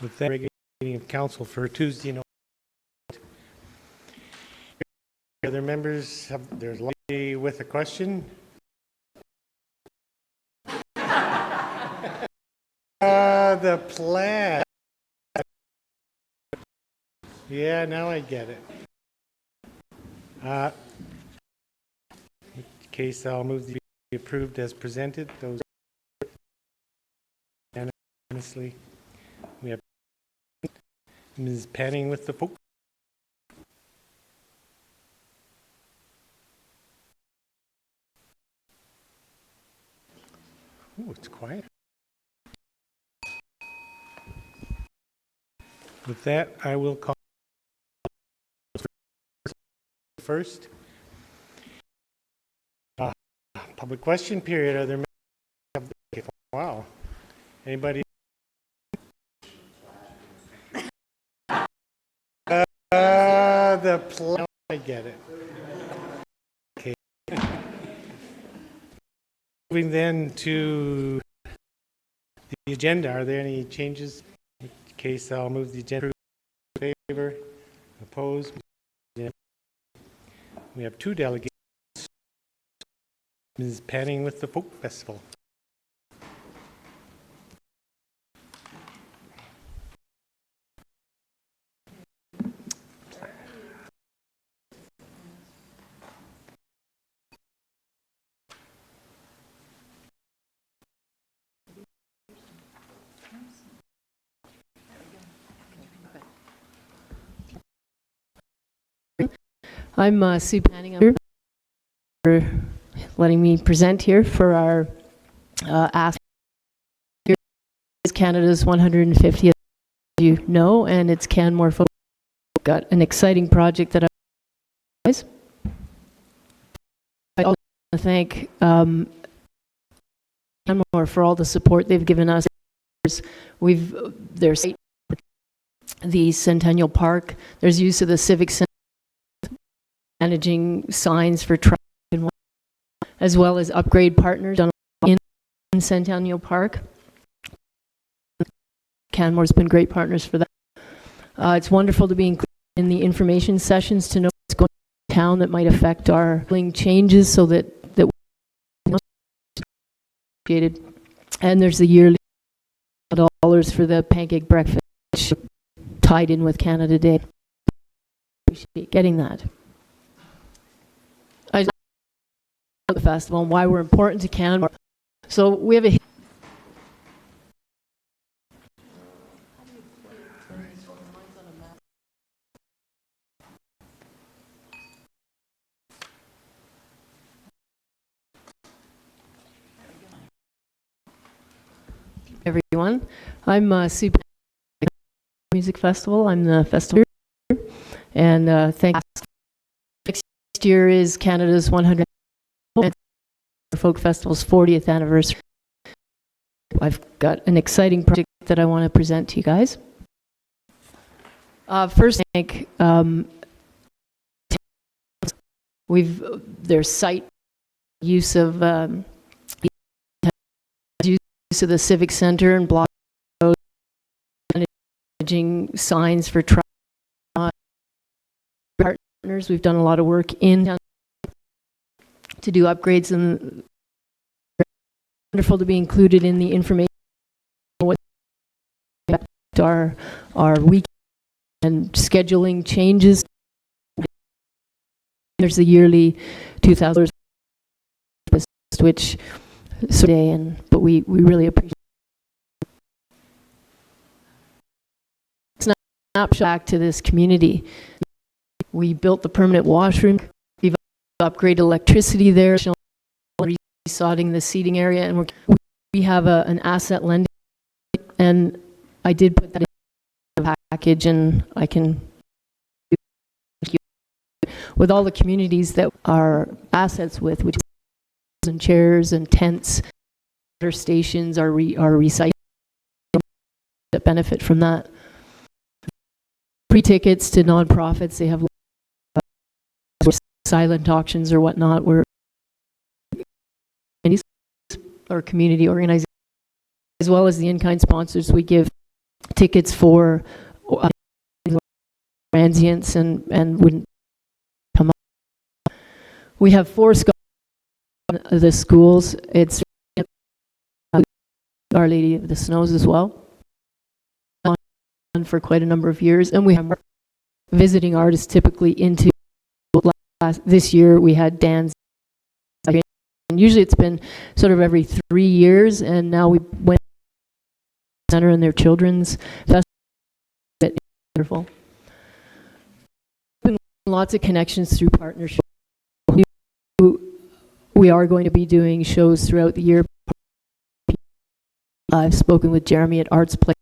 with that regular meeting of council for Tuesday night. Other members, there's a lady with a question. The Plaid. Yeah, now I get it. In case I'll move to be approved as presented. Those unanimously. We have Ms. Panning with the folk. Ooh, it's quiet. With that, I will call first. Public question period. Are there? Wow. Anybody? The plan. I get it. Okay. Moving then to the agenda. Are there any changes? In case I'll move the agenda. Favor? Opposed? We have two delegates. Ms. Panning with the Folk Festival. I'm Sue Panning. I'm here for letting me present here for our ask. Here is Canada's 150th, you know, and it's Canmore folk. Got an exciting project that I also want to thank Canmore for all the support they've given us. There's the Centennial Park. There's use of the Civic Center, managing signs for traffic, as well as upgrade partners in Centennial Park. Canmore's been great partners for that. It's wonderful to be included in the information sessions to know what's going on in town that might affect our changes, so that and there's the yearly $1 for the pancake breakfast, which tied in with Canada Day. Appreciate getting that. The festival and why we're important to Canmore. So we have a everyone. I'm Sue Music Festival. I'm the festival, and thanks. Next year is Canada's 100th Folk Festival's 40th anniversary. I've got an exciting project that I want to present to you guys. First, thank there's site use of the Civic Center and block roads, managing signs for traffic partners. We've done a lot of work in to do upgrades, and wonderful to be included in the information what our week and scheduling changes. There's the yearly 2,000 which today, but we really appreciate it. Snapshot back to this community. We built the permanent washroom. We've upgraded electricity there, resodding the seating area, and we have an asset lending, and I did put that in the package, and I can with all the communities that are assets with, which and chairs and tents, water stations are recycling that benefit from that. Pre-tickets to nonprofits, they have silent auctions or whatnot, where or community organizations, as well as the in-kind sponsors we give tickets for transients and wouldn't come up. We have 4 the schools. It's Our Lady of the Snows as well, for quite a number of years, and we have visiting artists typically into this year we had Dan's, and usually it's been sort of every 3 years, and now we went to the center in their children's festival. Wonderful. Lots of connections through partnership. We are going to be doing shows throughout the year. I've spoken with Jeremy at Arts Play,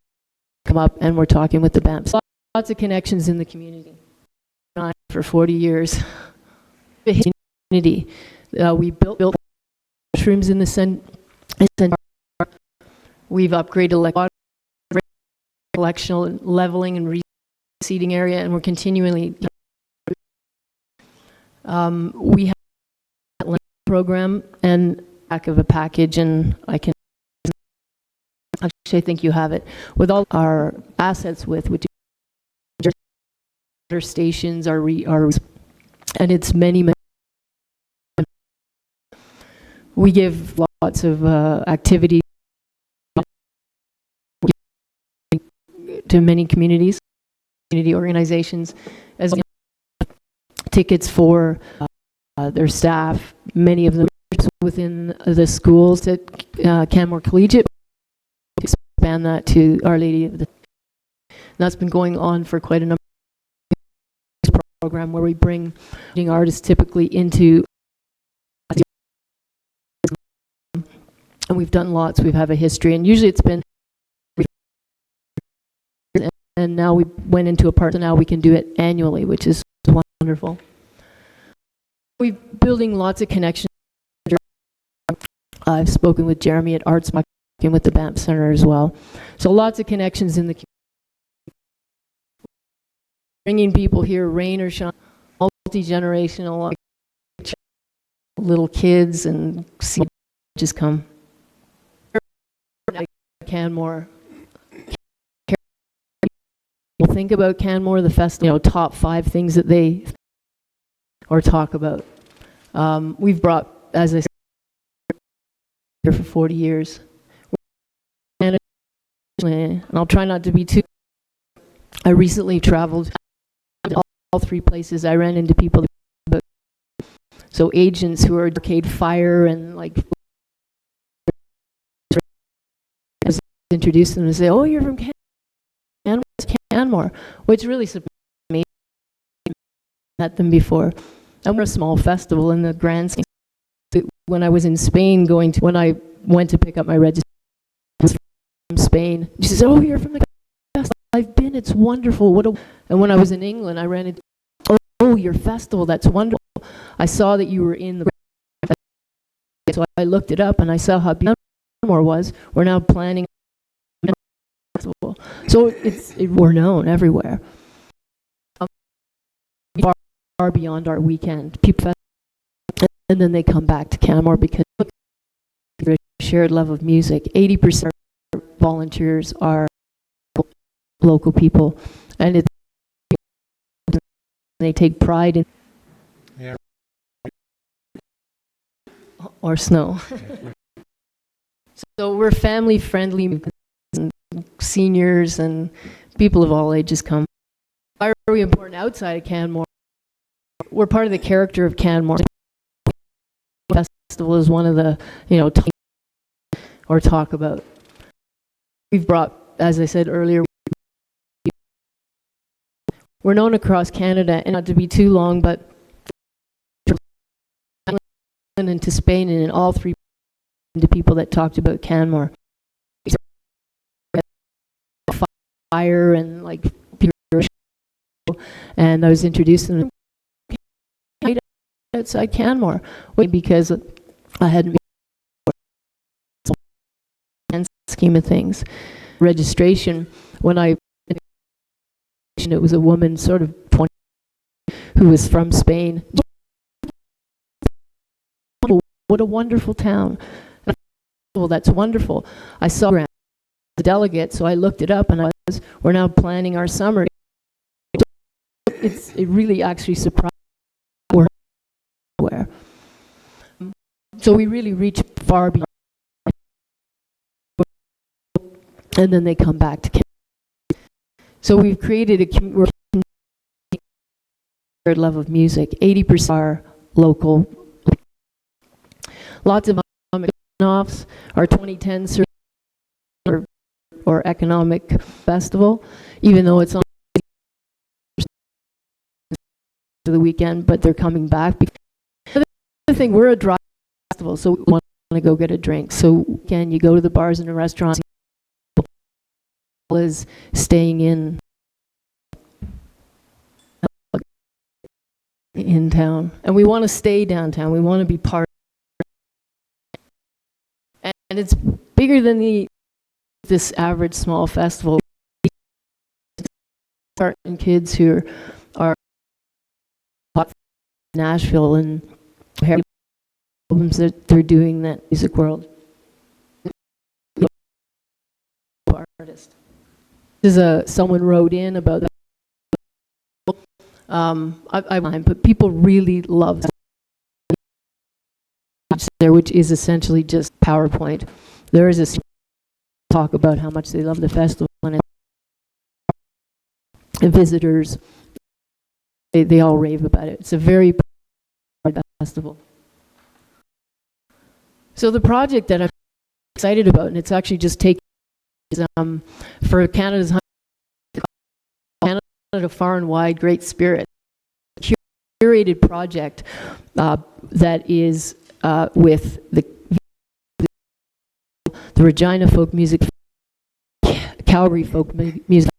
come up, and we're talking with the BAMPs. Lots of connections in the community. For 40 years. The community. We built mushrooms in the center. We've upgraded water collection, leveling, and reseeding area, and we're continually. We have a program and back of a package, and I think you have it with all our assets which our stations are and it's many. We give lots of activities to many community organizations, as tickets for their staff, many of them within the schools at Canmore Collegiate. Expand that to Our Lady of the. That's been going on for quite a number of years. Program where we bring artists typically into, and we've done lots. We have a history, and usually it's been. And now we went into a part, so now we can do it annually, which is wonderful. We're building lots of connections. I've spoken with Jeremy at Arts, with the BAMP Center as well. So lots of connections in the community. Bringing people here, rain or shine, multi-generational, little kids, and see just come. Canmore. Think about Canmore, the festival, top 5 things that they or talk about. We've brought, as I said, here for 40 years. And I'll try not to be too. I recently traveled all 3 places. I ran into people, so agents who are Arcade Fire and introduce them and say, "Oh, you're from Canmore," which really surprised me. Met them before, and we're a small festival in the grand scheme. When I was in Spain, when I went to pick up my registration from Spain, she says, "Oh, you're from the festival. I've been. It's wonderful. And when I was in England, I ran into, "Oh, your festival. That's wonderful. I saw that you were in the." So I looked it up and I saw how beautiful Canmore was. We're now planning a festival, so we're known everywhere. Far beyond our weekend, people, and then they come back to Canmore because of a shared love of music. 80% of volunteers are local people, and they take pride in. Yeah. Or snow. So we're family friendly, and seniors and people of all ages come. Why are we important outside of Canmore? We're part of the character of Canmore. The festival is one of the, or talk about. We've brought, as I said earlier, we're known across Canada, and not to be too long, but into Spain, and in all 3 the people that talked about Canmore. Fire and and I was introduced to them outside Canmore because I hadn't been scheme of things. Registration, it was a woman sort of 20 who was from Spain. What a wonderful town. Well, that's wonderful. I saw the delegate, so I looked it up and I we're now planning our summer. It really actually surprised me where. So we really reach far beyond, and then they come back to Canada. So we've created a love of music. 80% are local. Lots of offs. Our 2010 or economic festival, even though it's on the weekend, but they're coming back. The other thing, we're a dry festival, so we want to go get a drink. So again, you go to the bars and the restaurants, is staying in town, and we want to stay downtown. We want to be part, and it's bigger than this average small festival. Starting kids who are in Nashville and albums that they're doing that music world. Artist. This is someone wrote in about that. But people really love there, which is essentially just PowerPoint. There is a talk about how much they love the festival, and visitors, they all rave about it. It's a very festival. So the project that I'm excited about, and it's actually just taken, is for Canada's Canada Far and Wide Great Spirit, curated project that is with the Regina Folk Music, Calgary Folk Music.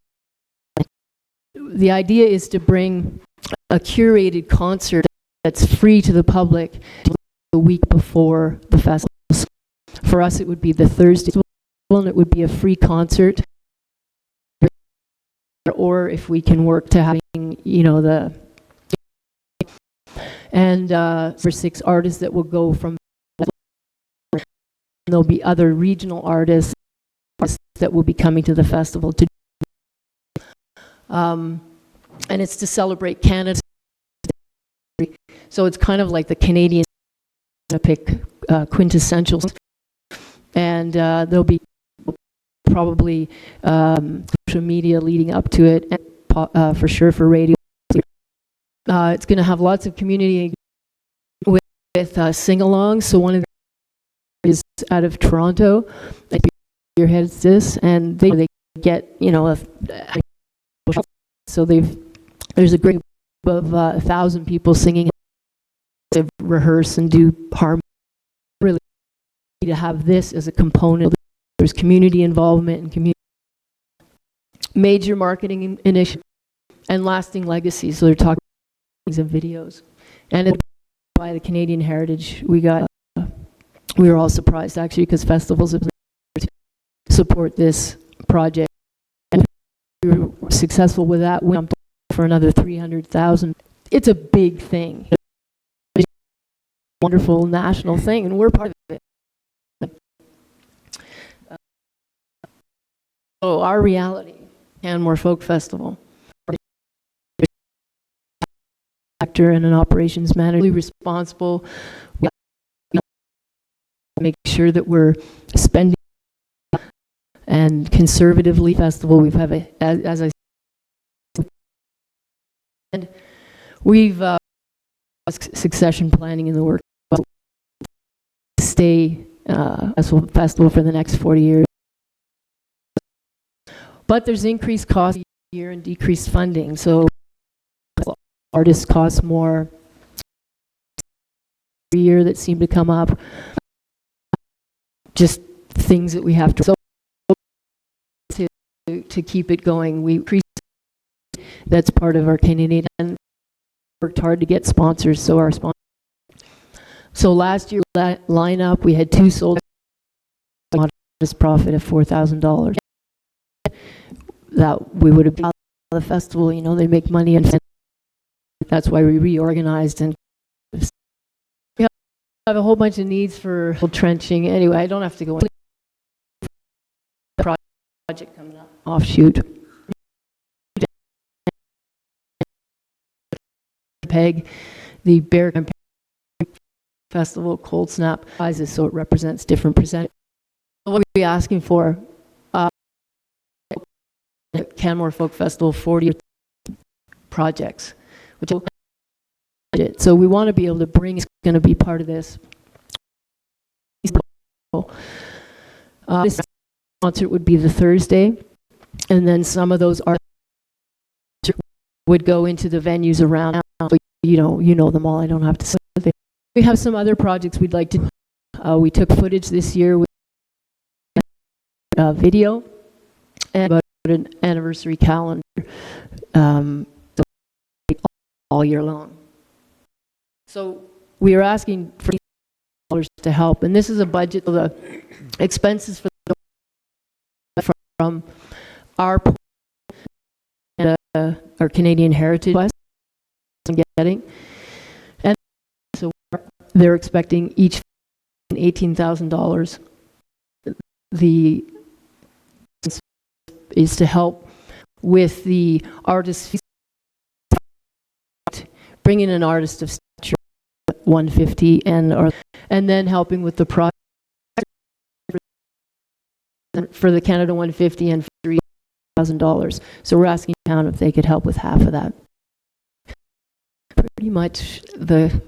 The idea is to bring a curated concert that's free to the public the week before the festival. For us, it would be the Thursday, and it would be a free concert. Or if we can work to having, and for 6 artists that will go from. There'll be other regional artists that will be coming to the festival to. And it's to celebrate Canada. So it's kind of like the Canadian pick quintessentials. And there'll be probably social media leading up to it, and for sure for radio. It's going to have lots of community with sing-alongs. So one of them is out of Toronto. Your heads this, and they get so there's a group of 1,000 people singing. They rehearse and do harmony. Really to have this as a component. There's community involvement and community major marketing initiative and lasting legacy. So they're talking of videos, and it's by the Canadian Heritage. We were all surprised actually, because festivals have support this project. And we were successful with that. We jumped for another 300,000. It's a big thing. It's a wonderful national thing, and we're part of it. So our reality, Canmore Folk Festival. Actor and an operations manager, really responsible. We make sure that we're spending and conservatively festival. We've have as I said, and we've succession planning in the work. Stay as a festival for the next 40 years. But there's increased cost year and decreased funding. So artists cost more every year that seem to come up. Just things that we have to keep it going. We increase. That's part of our Canadian, and worked hard to get sponsors. So our sponsors. So last year that lineup we had 2 sold. Modest profit of $4,000. That we would have been the festival. They make money, and that's why we reorganized, and we have a whole bunch of needs for trenching. Anyway, I don't have to go into the project coming up. Offshoot. Winnipeg, the Bear Festival, Cold Snap, prizes, so it represents different percentages. What we're asking for, Canmore Folk Festival, 40 projects, which so we want to be able to bring, it's going to be part of this. This concert would be the Thursday, and then some of those artists would go into the venues around. You know them all. I don't have to say. We have some other projects we'd like to. We took footage this year with video and about an anniversary calendar all year long. So we are asking for dollars to help, and this is a budget of the expenses from our Canadian Heritage West getting, and so they're expecting each $18,000. The is to help with the artist, bringing an artist of stature 150 and then helping with the project for the Canada 150 and $3,000. So we're asking the town if they could help with half of that. Pretty much the.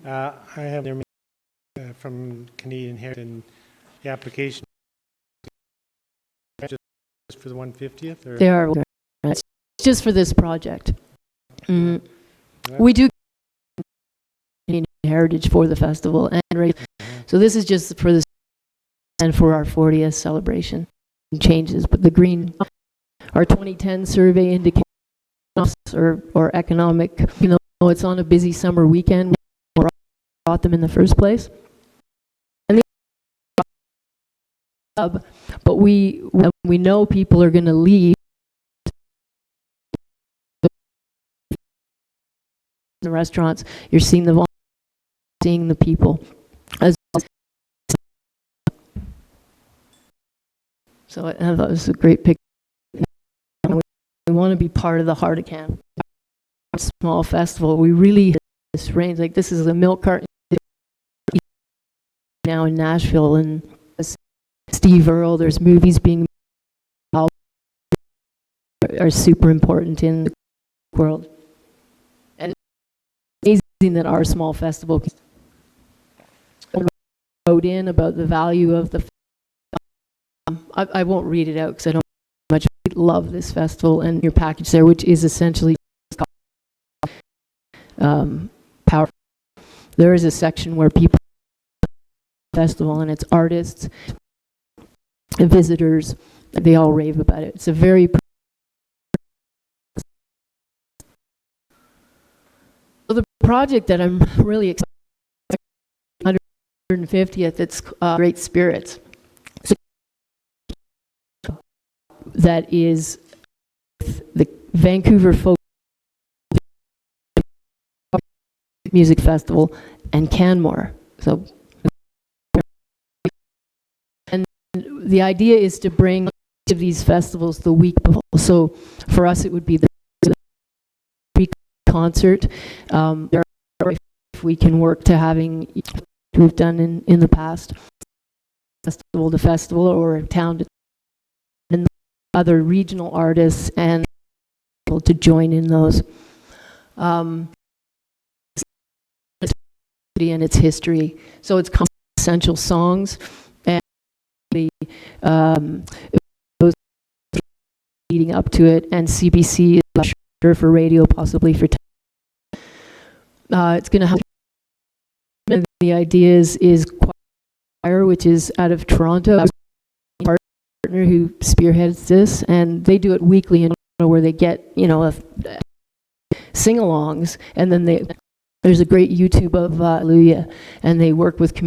I have their from Canadian Heritage and the application just for the 150th, or they are just for this project. We do Canadian Heritage for the festival and so this is just for this and for our 40th celebration changes. But the green, our 2010 survey indicates or economic, it's on a busy summer weekend. We brought them in the first place. But we know people are going to leave the restaurants. You're seeing the people as well. So I thought it was a great picture. We want to be part of the heart of Canada. Small festival. We really this range. Like this is a milk carton now in Nashville, and Steve Earle. There's movies being are super important in the world, and it's amazing that our small festival wrote in about the value of the. I won't read it out because I don't much love this festival and your package there, which is essentially power. There is a section where people festival and it's artists, visitors, they all rave about it. It's a very so the project that I'm really excited 150th. It's Great Spirits. That is the Vancouver Folk Music Festival and Canmore. So, and the idea is to bring each of these festivals the week before. So for us, it would be the concert. If we can work to having, we've done in the past, festival to festival or town to and other regional artists and people to join in those. And its history. So it's essential songs and the those leading up to it, and CBC is for radio, possibly for it's going to have the ideas is choir, which is out of Toronto, partner who spearheads this, and they do it weekly in where they get sing-alongs, and then there's a great YouTube of Hallelujah, and they work with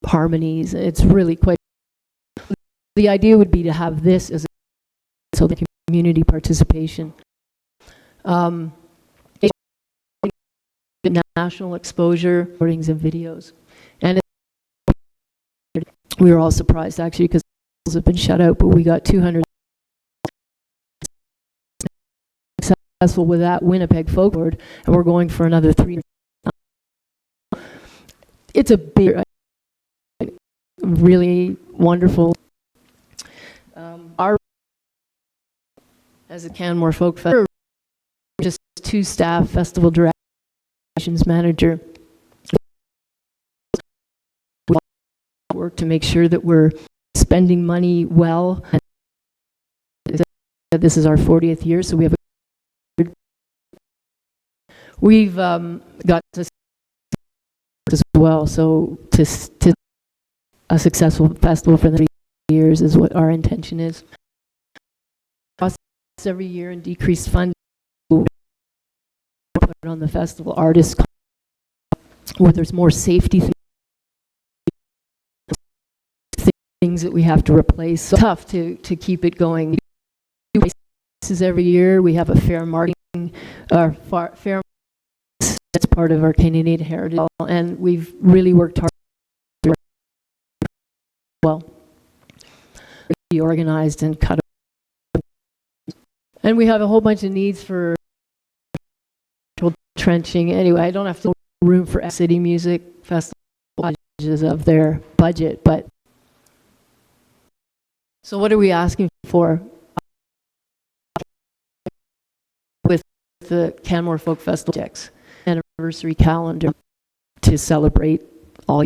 harmonies. It's really quite. The idea would be to have this as so the community participation. National exposure, recordings and videos, and we were all surprised actually because have been shut out, but we got 200 successful with that Winnipeg Folk Board, and we're going for another 3 years. It's a big, really wonderful. Our as a Canmore Folk Festival, just 2 staff, festival directions manager. We work to make sure that we're spending money well. This is our 40th year, so we've got to as well. So to a successful festival for the 3 years is what our intention is. Every year and decreased funding put on the festival artists where there's more safety things that we have to replace. So tough to keep it going. This is every year. We have a fair marketing, fair that's part of our Canadian heritage, and we've really worked hard to be organized and cut. And we have a whole bunch of needs for trenching. Anyway, I don't have to room for city music festival of their budget, but so what are we asking for with the Canmore Folk Festival projects? Anniversary calendar to celebrate all.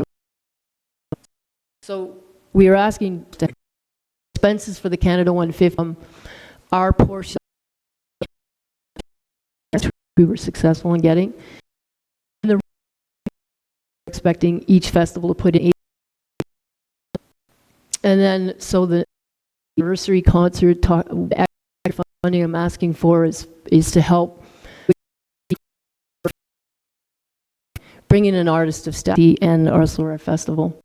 So we are asking expenses for the Canada 150. Our portion we were successful in getting. And we're expecting each festival to put in 8. And then, so the anniversary concert funding I'm asking for is to help bring in an artist of staff and also our festival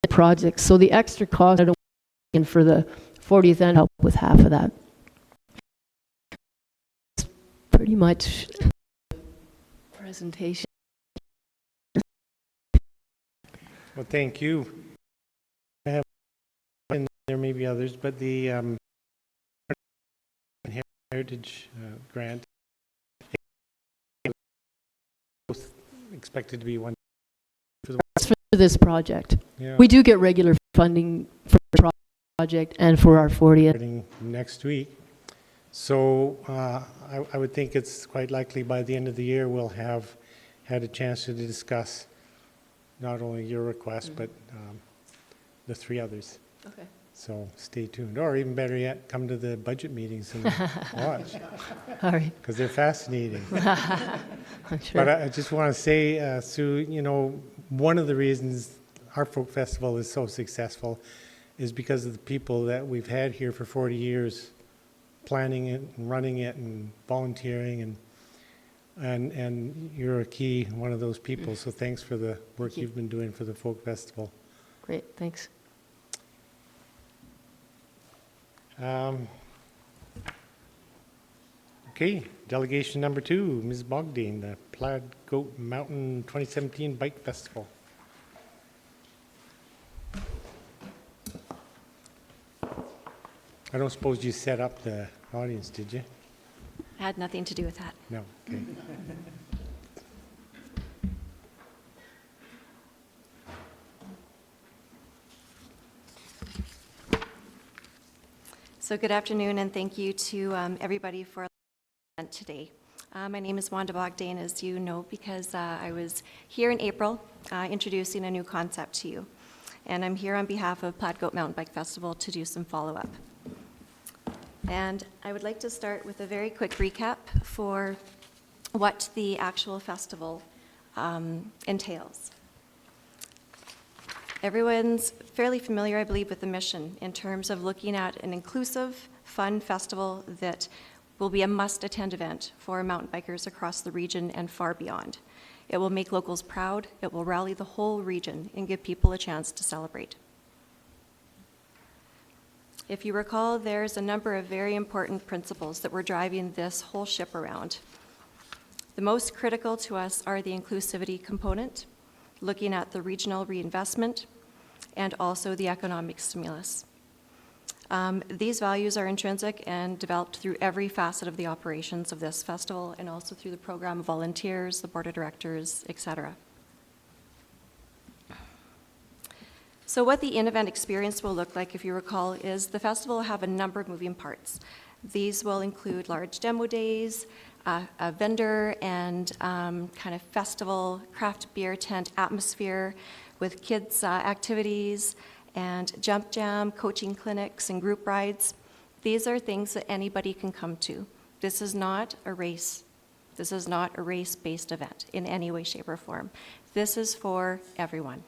projects. So the extra cost and for the 40th and help with half of that. Pretty much presentation. Well, thank you. I have, and there may be others, but the Heritage grant expected to be one for this project. Yeah. We do get regular funding for the project and for our 40th. Next week. So I would think it's quite likely by the end of the year we'll have had a chance to discuss not only your request, but the 3 others. Okay. So stay tuned. Or even better yet, come to the budget meetings and watch. All right. Because they're fascinating. I'm sure. But I just want to say, Sue, you know, one of the reasons our folk festival is so successful is because of the people that we've had here for 40 years planning it and running it and volunteering, and you're a key one of those people. So thanks for the work you've been doing for the folk festival. Great, thanks. Okay, delegation number 2, Ms. Bogdan, the Plaid Goat Mountain 2017 Bike Festival. I don't suppose you set up the audience, did you? I had nothing to do with that. No, okay. So good afternoon, and thank you to everybody for the event today. My name is Wanda Bogdan, as you know, because I was here in April introducing a new concept to you. And I'm here on behalf of Plaid Goat Mountain Bike Festival to do some follow-up. And I would like to start with a very quick recap for what the actual festival entails. Everyone's fairly familiar, I believe, with the mission in terms of looking at an inclusive, fun festival that will be a must-attend event for mountain bikers across the region and far beyond. It will make locals proud, it will rally the whole region and give people a chance to celebrate. If you recall, there's a number of very important principles that we're driving this whole ship around. The most critical to us are the inclusivity component, looking at the regional reinvestment, and also the economic stimulus. These values are intrinsic and developed through every facet of the operations of this festival and also through the program of volunteers, the board of directors, etc. So what the in-event experience will look like, if you recall, is the festival will have a number of moving parts. These will include large demo days, a vendor and kind of festival craft beer tent atmosphere with kids' activities and jump jam, coaching clinics, and group rides. These are things that anybody can come to. This is not a race. This is not a race-based event in any way, shape, or form. This is for everyone.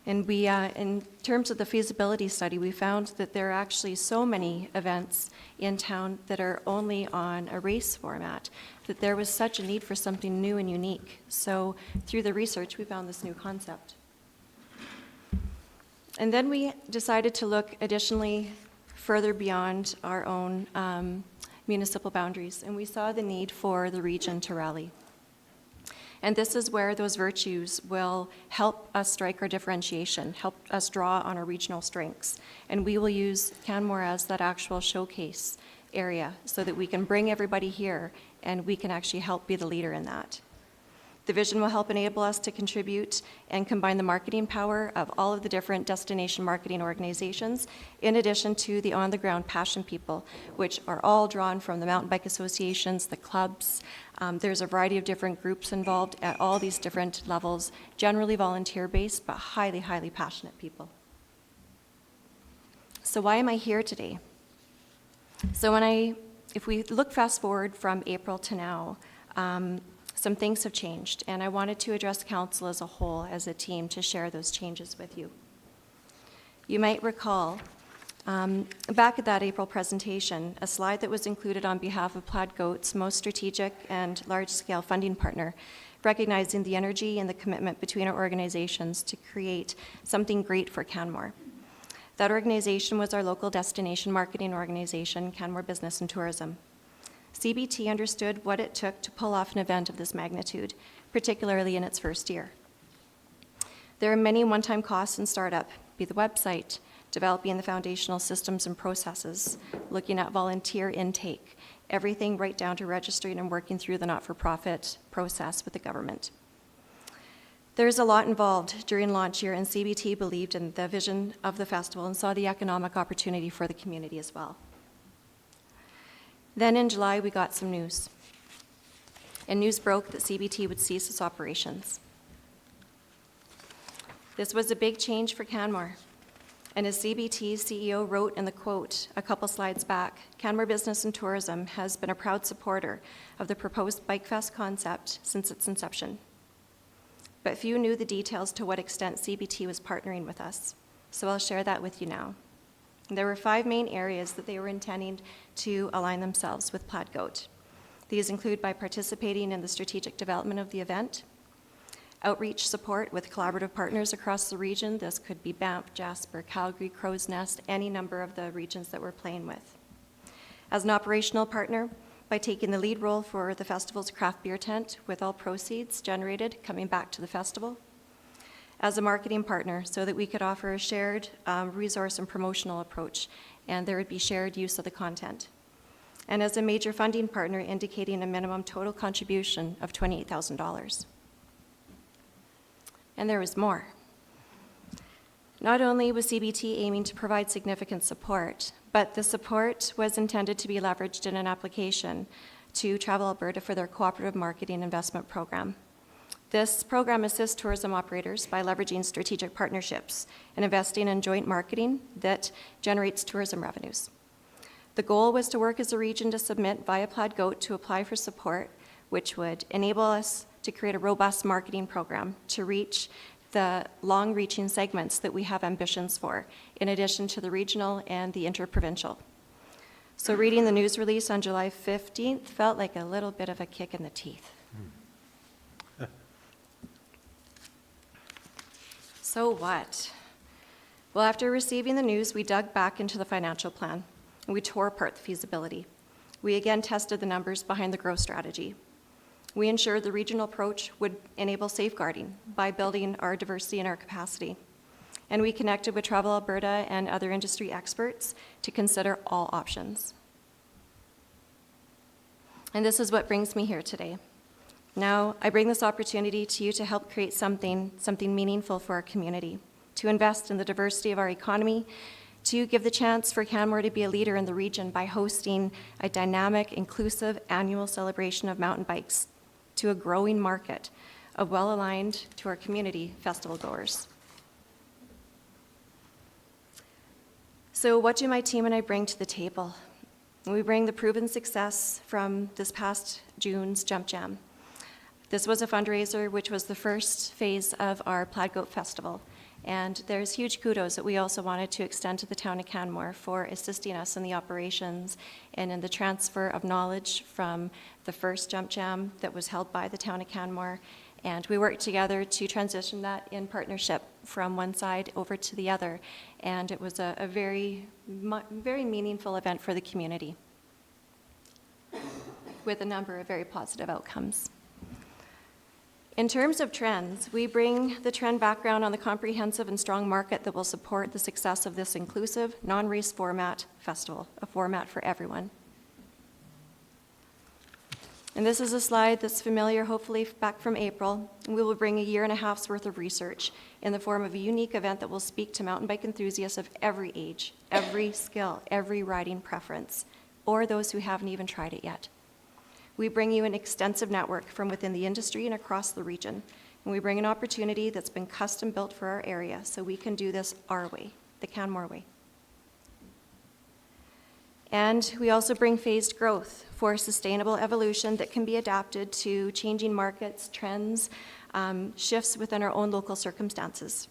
And we, in terms of the feasibility study, we found that there are actually so many events in town that are only on a race format, that there was such a need for something new and unique. So through the research, we found this new concept. And then we decided to look additionally further beyond our own municipal boundaries, and we saw the need for the region to rally. And this is where those virtues will help us strike our differentiation, help us draw on our regional strengths. And we will use Canmore as that actual showcase area so that we can bring everybody here and we can actually help be the leader in that. The vision will help enable us to contribute and combine the marketing power of all of the different destination marketing organizations, in addition to the on-the-ground passion people, which are all drawn from the mountain bike associations, the clubs. There's a variety of different groups involved at all these different levels, generally volunteer-based, but highly, highly passionate people. So why am I here today? So if we look fast forward from April to now, some things have changed, and I wanted to address council as a whole, as a team, to share those changes with you. You might recall, back at that April presentation, a slide that was included on behalf of Plaid Goat's most strategic and large-scale funding partner, recognizing the energy and the commitment between our organizations to create something great for Canmore. That organization was our local destination marketing organization, Canmore Business and Tourism. CBT understood what it took to pull off an event of this magnitude, particularly in its first year. There are many one-time costs in startup, be the website, developing the foundational systems and processes, looking at volunteer intake, everything right down to registering and working through the not-for-profit process with the government. There's a lot involved during launch year, and CBT believed in the vision of the festival and saw the economic opportunity for the community as well. Then in July, we got some news. And news broke that CBT would cease its operations. This was a big change for Canmore. And as CBT's CEO wrote in the quote a couple slides back, Canmore Business and Tourism has been a proud supporter of the proposed Bike Fest concept since its inception. But few knew the details to what extent CBT was partnering with us. So I'll share that with you now. There were 5 main areas that they were intending to align themselves with Plaid Goat. These include by participating in the strategic development of the event, outreach support with collaborative partners across the region. This could be Banff, Jasper, Calgary, Crow's Nest, any number of the regions that we're playing with. As an operational partner, by taking the lead role for the festival's craft beer tent, with all proceeds generated coming back to the festival. As a marketing partner, so that we could offer a shared resource and promotional approach, and there would be shared use of the content. And as a major funding partner, indicating a minimum total contribution of $28,000. And there was more. Not only was CBT aiming to provide significant support, but the support was intended to be leveraged in an application to Travel Alberta for their cooperative marketing investment program. This program assists tourism operators by leveraging strategic partnerships and investing in joint marketing that generates tourism revenues. The goal was to work as a region to submit via Plaid Goat to apply for support, which would enable us to create a robust marketing program to reach the long-reaching segments that we have ambitions for, in addition to the regional and the interprovincial. So reading the news release on July 15th felt like a little bit of a kick in the teeth. So what? Well, after receiving the news, we dug back into the financial plan, and we tore apart the feasibility. We again tested the numbers behind the growth strategy. We ensured the regional approach would enable safeguarding by building our diversity and our capacity. And we connected with Travel Alberta and other industry experts to consider all options. And this is what brings me here today. Now, I bring this opportunity to you to help create something meaningful for our community, to invest in the diversity of our economy, to give the chance for Canmore to be a leader in the region by hosting a dynamic, inclusive annual celebration of mountain bikes to a growing market of well-aligned to our community festival goers. So what do my team and I bring to the table? We bring the proven success from this past June's Jump Jam. This was a fundraiser which was the first phase of our Plaid Goat Festival. And there's huge kudos that we also wanted to extend to the town of Canmore for assisting us in the operations and in the transfer of knowledge from the first Jump Jam that was held by the town of Canmore. And we worked together to transition that in partnership from one side over to the other. And it was a very meaningful event for the community with a number of very positive outcomes. In terms of trends, we bring the trend background on the comprehensive and strong market that will support the success of this inclusive, non-race format festival, a format for everyone. And this is a slide that's familiar, hopefully back from April. We will bring a year and a half's worth of research in the form of a unique event that will speak to mountain bike enthusiasts of every age, every skill, every riding preference, or those who haven't even tried it yet. We bring you an extensive network from within the industry and across the region. And we bring an opportunity that's been custom built for our area so we can do this our way, the Canmore way. And we also bring phased growth for sustainable evolution that can be adapted to changing markets, trends, shifts within our own local circumstances.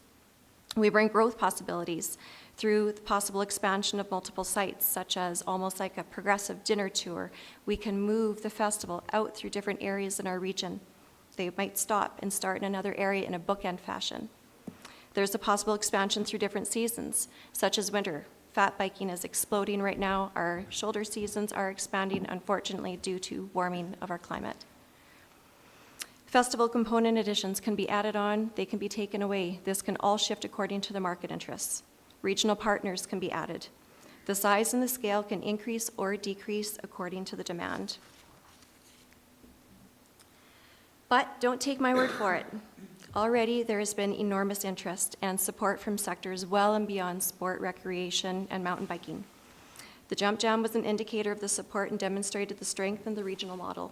We bring growth possibilities through the possible expansion of multiple sites, such as almost like a progressive dinner tour. We can move the festival out through different areas in our region. They might stop and start in another area in a bookend fashion. There's a possible expansion through different seasons, such as winter. Fat biking is exploding right now. Our shoulder seasons are expanding, unfortunately, due to warming of our climate. Festival component additions can be added on, they can be taken away. This can all shift according to the market interests. Regional partners can be added. The size and the scale can increase or decrease according to the demand. But don't take my word for it. Already there has been enormous interest and support from sectors well and beyond sport, recreation, and mountain biking. The Jump Jam was an indicator of the support and demonstrated the strength in the regional model.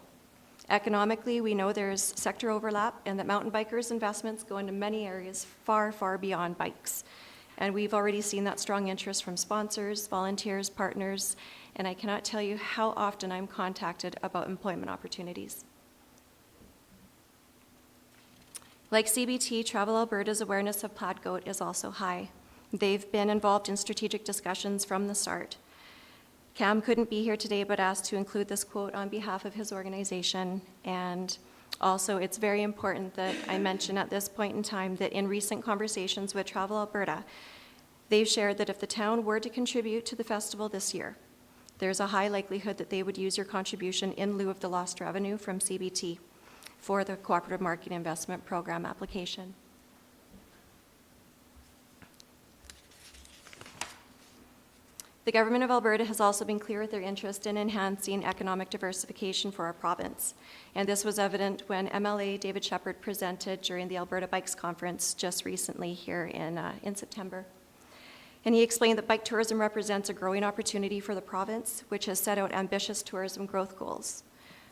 Economically, we know there's sector overlap and that mountain bikers' investments go into many areas far, far beyond bikes. And we've already seen that strong interest from sponsors, volunteers, partners, and I cannot tell you how often I'm contacted about employment opportunities. Like CBT, Travel Alberta's awareness of Plaid Goat is also high. They've been involved in strategic discussions from the start. Cam couldn't be here today, but asked to include this quote on behalf of his organization. And also, it's very important that I mention at this point in time that in recent conversations with Travel Alberta, they've shared that if the town were to contribute to the festival this year, there's a high likelihood that they would use your contribution in lieu of the lost revenue from CBT for the Cooperative Market Investment Program application. The Government of Alberta has also been clear with their interest in enhancing economic diversification for our province. And this was evident when MLA David Shepherd presented during the Alberta Bikes Conference just recently here in September. And he explained that bike tourism represents a growing opportunity for the province, which has set out ambitious tourism growth goals.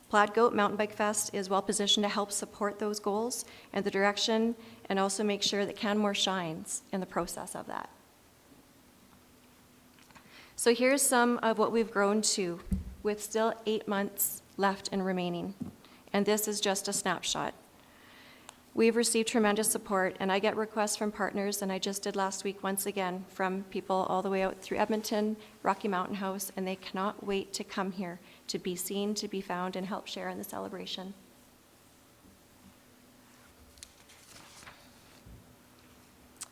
Plaid Goat Mountain Bike Fest is well positioned to help support those goals and the direction, and also make sure that Canmore shines in the process of that. So here's some of what we've grown to, with still 8 months left and remaining. And this is just a snapshot. We've received tremendous support, and I get requests from partners, and I just did last week once again, from people all the way out through Edmonton, Rocky Mountain House, and they cannot wait to come here to be seen, to be found, and help share in the celebration.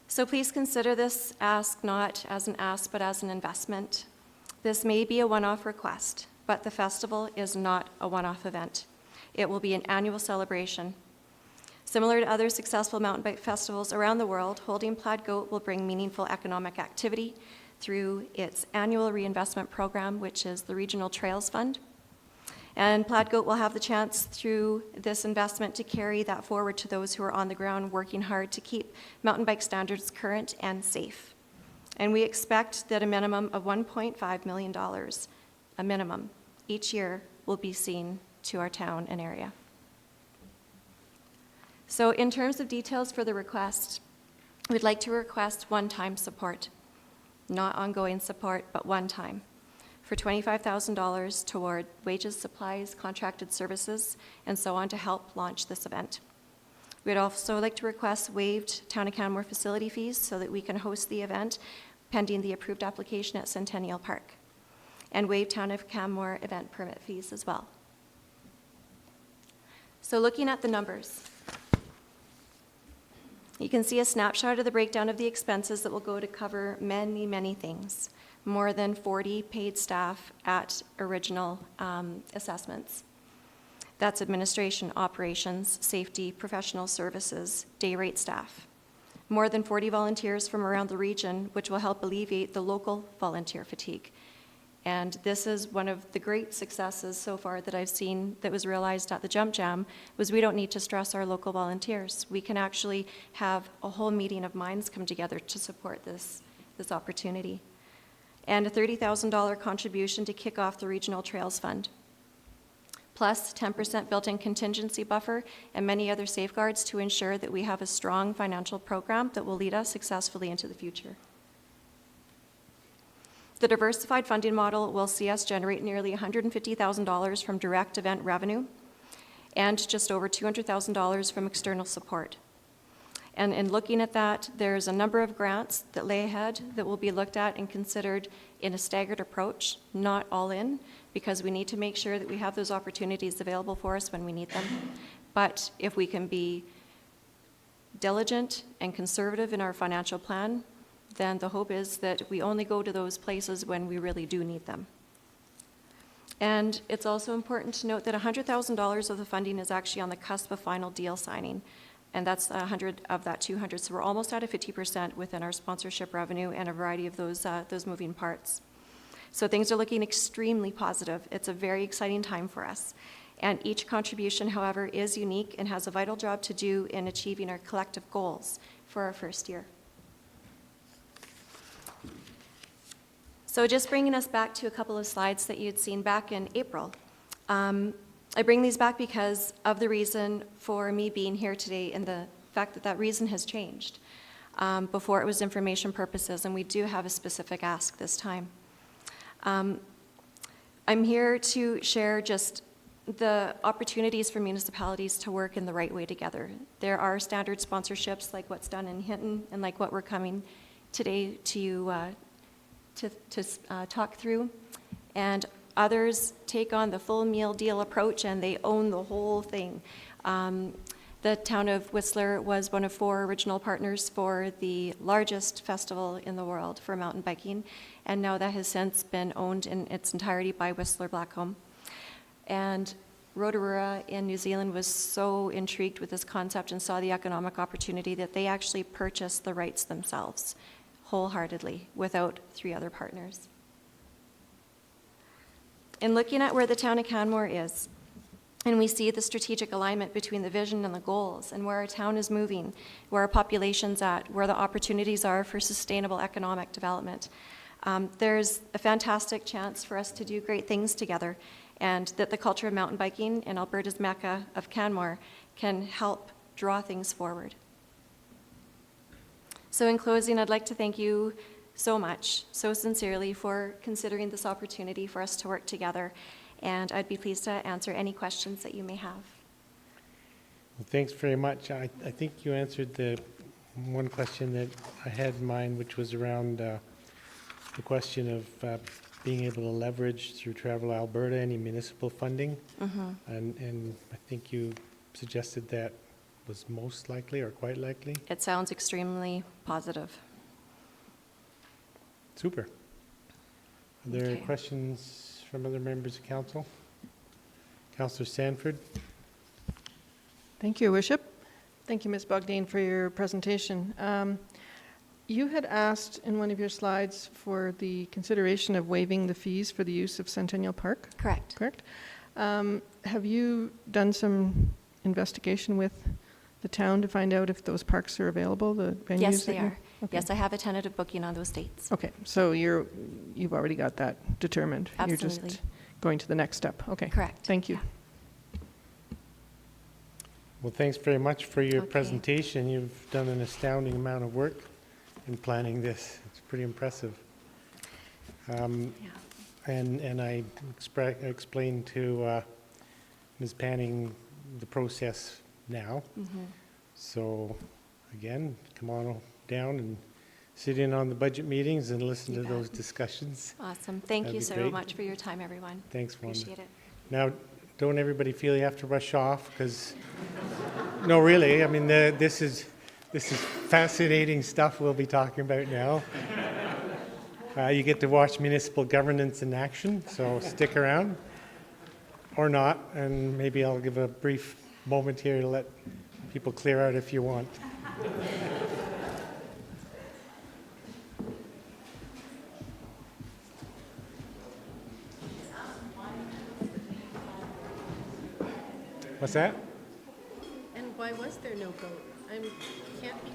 So please consider this ask not as an ask, but as an investment. This may be a one-off request, but the festival is not a one-off event. It will be an annual celebration. Similar to other successful mountain bike festivals around the world, holding Plaid Goat will bring meaningful economic activity through its annual reinvestment program, which is the Regional Trails Fund. And Plaid Goat will have the chance through this investment to carry that forward to those who are on the ground working hard to keep mountain bike standards current and safe. And we expect that a minimum of $1.5 million, a minimum, each year will be seen to our town and area. So in terms of details for the request, we'd like to request one-time support, not ongoing support, but one time, for $25,000 toward wages, supplies, contracted services, and so on to help launch this event. We'd also like to request waived Town of Canmore facility fees so that we can host the event pending the approved application at Centennial Park, and waived Town of Canmore event permit fees as well. So looking at the numbers, you can see a snapshot of the breakdown of the expenses that will go to cover many, many things. More than 40 paid staff at original assessments. That's administration, operations, safety, professional services, day rate staff. More than 40 volunteers from around the region, which will help alleviate the local volunteer fatigue. And this is one of the great successes so far that I've seen that was realized at the Jump Jam, was we don't need to stress our local volunteers. We can actually have a whole meeting of minds come together to support this opportunity. And a $30,000 contribution to kick off the Regional Trails Fund, plus 10% built-in contingency buffer and many other safeguards to ensure that we have a strong financial program that will lead us successfully into the future. The diversified funding model will see us generate nearly $150,000 from direct event revenue and just over $200,000 from external support. And in looking at that, there's a number of grants that lay ahead that will be looked at and considered in a staggered approach, not all in, because we need to make sure that we have those opportunities available for us when we need them. But if we can be diligent and conservative in our financial plan, then the hope is that we only go to those places when we really do need them. And it's also important to note that $100,000 of the funding is actually on the cusp of final deal signing. And that's 100 of that 200. So we're almost at a 50% within our sponsorship revenue and a variety of those moving parts. So things are looking extremely positive. It's a very exciting time for us. And each contribution, however, is unique and has a vital job to do in achieving our collective goals for our first year. So just bringing us back to a couple of slides that you'd seen back in April. I bring these back because of the reason for me being here today and the fact that that reason has changed. Before it was information purposes, and we do have a specific ask this time. I'm here to share just the opportunities for municipalities to work in the right way together. There are standard sponsorships like what's done in Hinton and like what we're coming today to you to talk through. And others take on the full meal deal approach and they own the whole thing. The town of Whistler was one of 4 original partners for the largest festival in the world for mountain biking, and now that has since been owned in its entirety by Whistler Blackcomb. And Rotorua in New Zealand was so intrigued with this concept and saw the economic opportunity that they actually purchased the rights themselves wholeheartedly without 3 other partners. In looking at where the town of Canmore is, and we see the strategic alignment between the vision and the goals and where our town is moving, where our population's at, where the opportunities are for sustainable economic development. There's a fantastic chance for us to do great things together, and that the culture of mountain biking in Alberta's Mecca of Canmore can help draw things forward. So in closing, I'd like to thank you so much, so sincerely, for considering this opportunity for us to work together. And I'd be pleased to answer any questions that you may have. Well, thanks very much. I think you answered the one question that I had in mind, which was around the question of being able to leverage through Travel Alberta any municipal funding. Mm-hmm. And I think you suggested that was most likely or quite likely. It sounds extremely positive. Super. Are there Okay. questions from other members of council? Councillor Sanford. Thank you, Your Worship. Thank you, Ms. Bogdan, for your presentation. You had asked in one of your slides for the consideration of waiving the fees for the use of Centennial Park, Correct. correct? Have you done some investigation with the town to find out if those parks are available, the venues? Yes, that they you- are. Okay. Yes, I have a tentative booking on those dates. Okay, so you've already got that determined? You're Absolutely. just going to the next step? Okay. Correct. Thank you. Yeah. Well, thanks very much for your Okay. presentation. You've done an astounding amount of work in planning this. It's pretty impressive. Yeah. And I explained to Ms. Panning the process now. So again, come on down and sit in on the budget meetings and listen You to bet. those discussions. Awesome. Thank That'd you be so great. much for your time, everyone. Thanks, Wanda. Appreciate it. Now, don't everybody feel you have to rush off, because, no, really, I mean, this is fascinating stuff we'll be talking about now. You get to watch municipal governance in action, so stick around, or not, and maybe I'll give a brief moment here to let people clear out if you want. What's that? And why was there no vote? I can't be...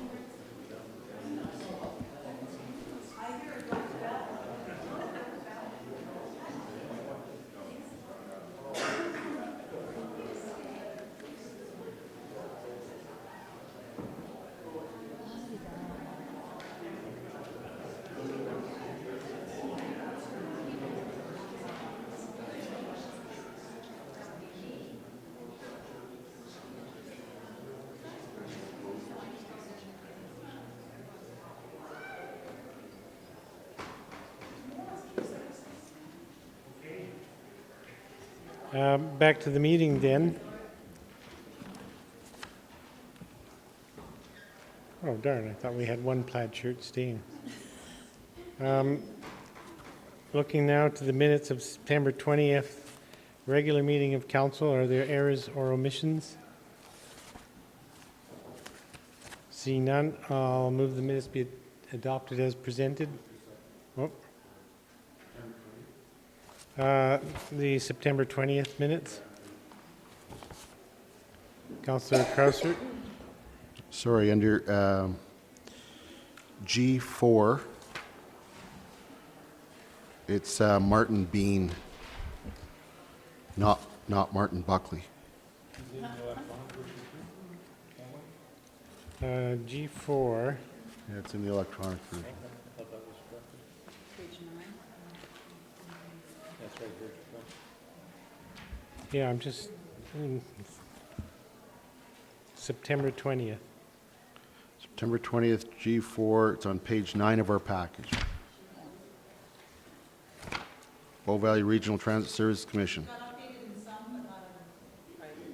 Back to the meeting then. Oh darn, I thought we had one plaid shirt staying. Looking now to the minutes of September 20th, regular meeting of council. Are there errors or omissions? Seeing none, I'll move the minutes be adopted as presented. Oh. The September 20th minutes. Councillor Krausert. Sorry, under G4, it's Martin Bean, not Martin Buckley. G4. Yeah, it's in the electronic version. Yeah, I'm just September 20th. September 20th, G4, it's on page 9 of our package. Bow Valley Regional Transit Service Commission.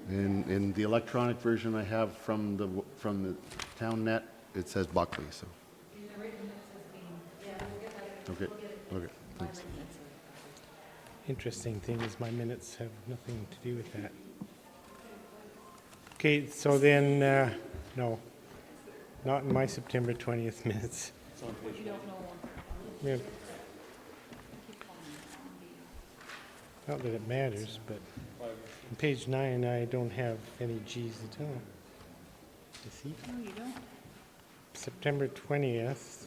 In the electronic version I have from the town net, it says Buckley, so. Okay, thanks. Interesting thing is my minutes have nothing to do with that. Okay, so then, no, not in my September 20th minutes. Yeah. Not that it matters, but on page 9, I don't have any Gs at all. You see? No, you don't. September 20th,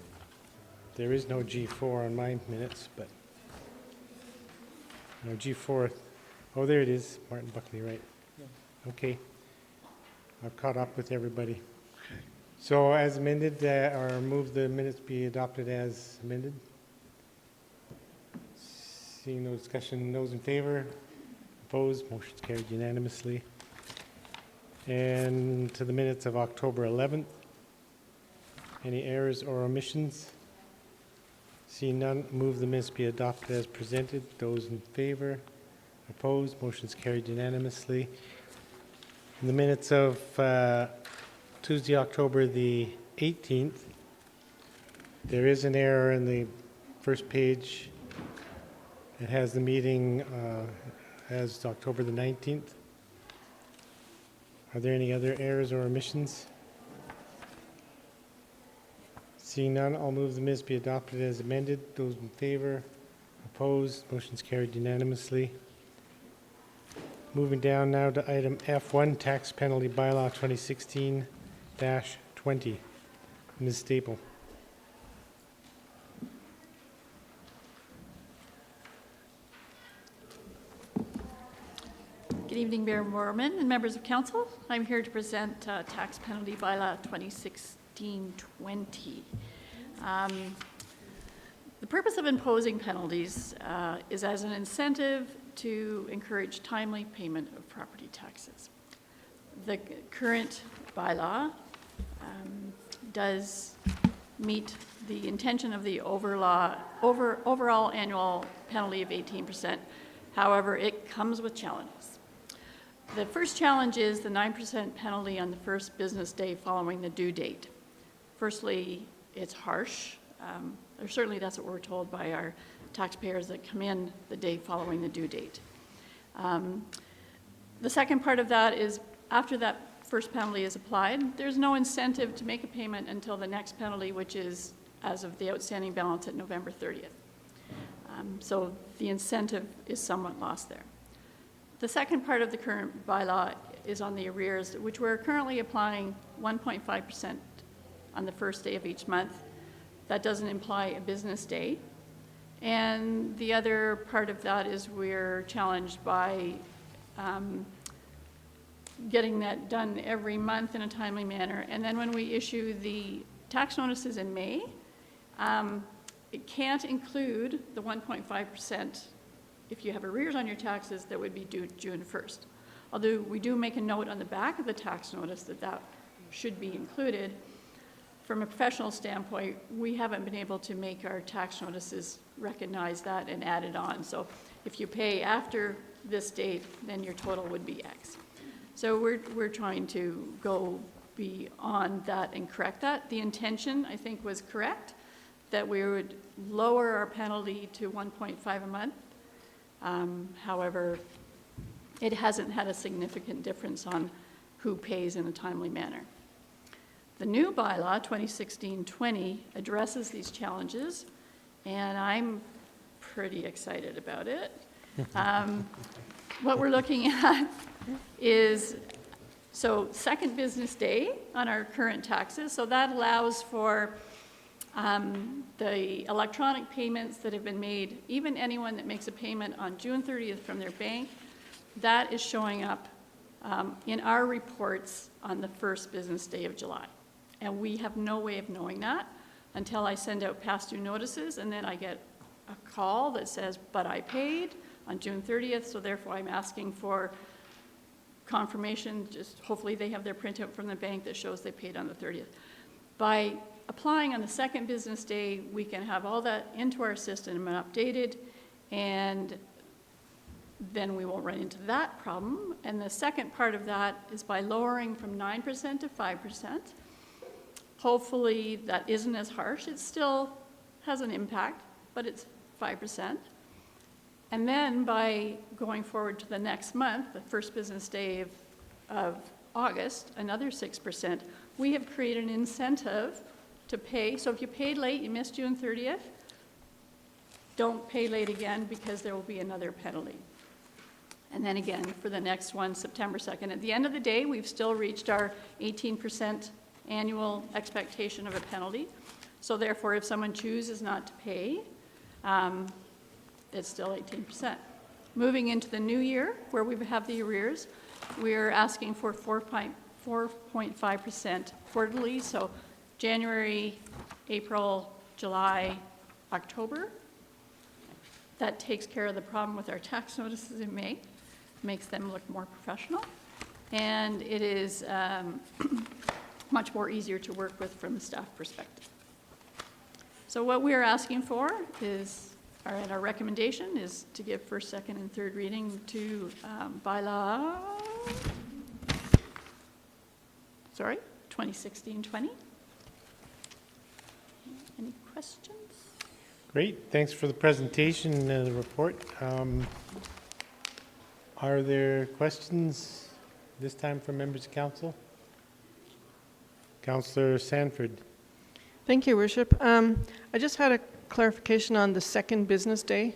there is no G4 on my minutes, but no G4. Oh, there it is, Martin Buckley, right? Okay. I've caught up with everybody. So as amended, or move the minutes be adopted as amended? Seeing no discussion, those in favor? Opposed? Motion's carried unanimously. And to the minutes of October 11th. Any errors or omissions? Seeing none, move the minutes be adopted as presented. Those in favor? Opposed? Motion's carried unanimously. In the minutes of Tuesday, October the 18th, there is an error in the first page. It has the meeting as October the 19th. Are there any other errors or omissions? Seeing none, I'll move the minutes be adopted as amended. Those in favor, opposed, motion's carried unanimously. Moving down now to item F1, Tax Penalty Bylaw 2016-20. Ms. Staple. Good evening, Mayor Moorman and members of council. I'm here to present Tax Penalty Bylaw 2016-20. The purpose of imposing penalties is as an incentive to encourage timely payment of property taxes. The current bylaw does meet the intention of the overall annual penalty of 18%. However, it comes with challenges. The first challenge is the 9% penalty on the first business day following the due date. Firstly, it's harsh. Or certainly that's what we're told by our taxpayers that come in the day following the due date. The second part of that is after that first penalty is applied, there's no incentive to make a payment until the next penalty, which is as of the outstanding balance at November 30th. So the incentive is somewhat lost there. The second part of the current bylaw is on the arrears, which we're currently applying 1.5% on the first day of each month. That doesn't imply a business day. And the other part of that is we're challenged by getting that done every month in a timely manner. And then when we issue the tax notices in May, it can't include the 1.5% if you have arrears on your taxes that would be due June 1st. Although we do make a note on the back of the tax notice that that should be included. From a professional standpoint, we haven't been able to make our tax notices recognize that and add it on. So if you pay after this date, then your total would be X. So we're trying to go beyond that and correct that. The intention, I think, was correct, that we would lower our penalty to 1.5 a month. However, it hasn't had a significant difference on who pays in a timely manner. The new bylaw, 2016-20, addresses these challenges, and I'm pretty excited about it. What we're looking at is, so second business day on our current taxes, so that allows for the electronic payments that have been made, even anyone that makes a payment on June 30th from their bank, that is showing up in our reports on the first business day of July. And we have no way of knowing that until I send out past due notices, and then I get a call that says, but I paid on June 30th, so therefore I'm asking for confirmation. Just hopefully they have their printout from the bank that shows they paid on the 30th. By applying on the second business day, we can have all that into our system and updated, and then we won't run into that problem. And the second part of that is by lowering from 9% to 5%. Hopefully that isn't as harsh. It still has an impact, but it's 5%. And then by going forward to the next month, the first business day of August, another 6%, we have created an incentive to pay. So if you paid late, you missed June 30th, don't pay late again because there will be another penalty. And then again, for the next one, September 2nd. At the end of the day, we've still reached our 18% annual expectation of a penalty. So therefore, if someone chooses not to pay, it's still 18%. Moving into the new year, where we have the arrears, we're asking for 4.5% quarterly, so January, April, July, October. That takes care of the problem with our tax notices in May, makes them look more professional, and it is much more easier to work with from a staff perspective. So what we're asking for is, and our recommendation is to give first, second, and third reading to bylaw, 2016-20. Any questions? Great, thanks for the presentation and the report. Are there questions this time from members of council? Councillor Sanford. Thank you, Worship. I just had a clarification on the second business day.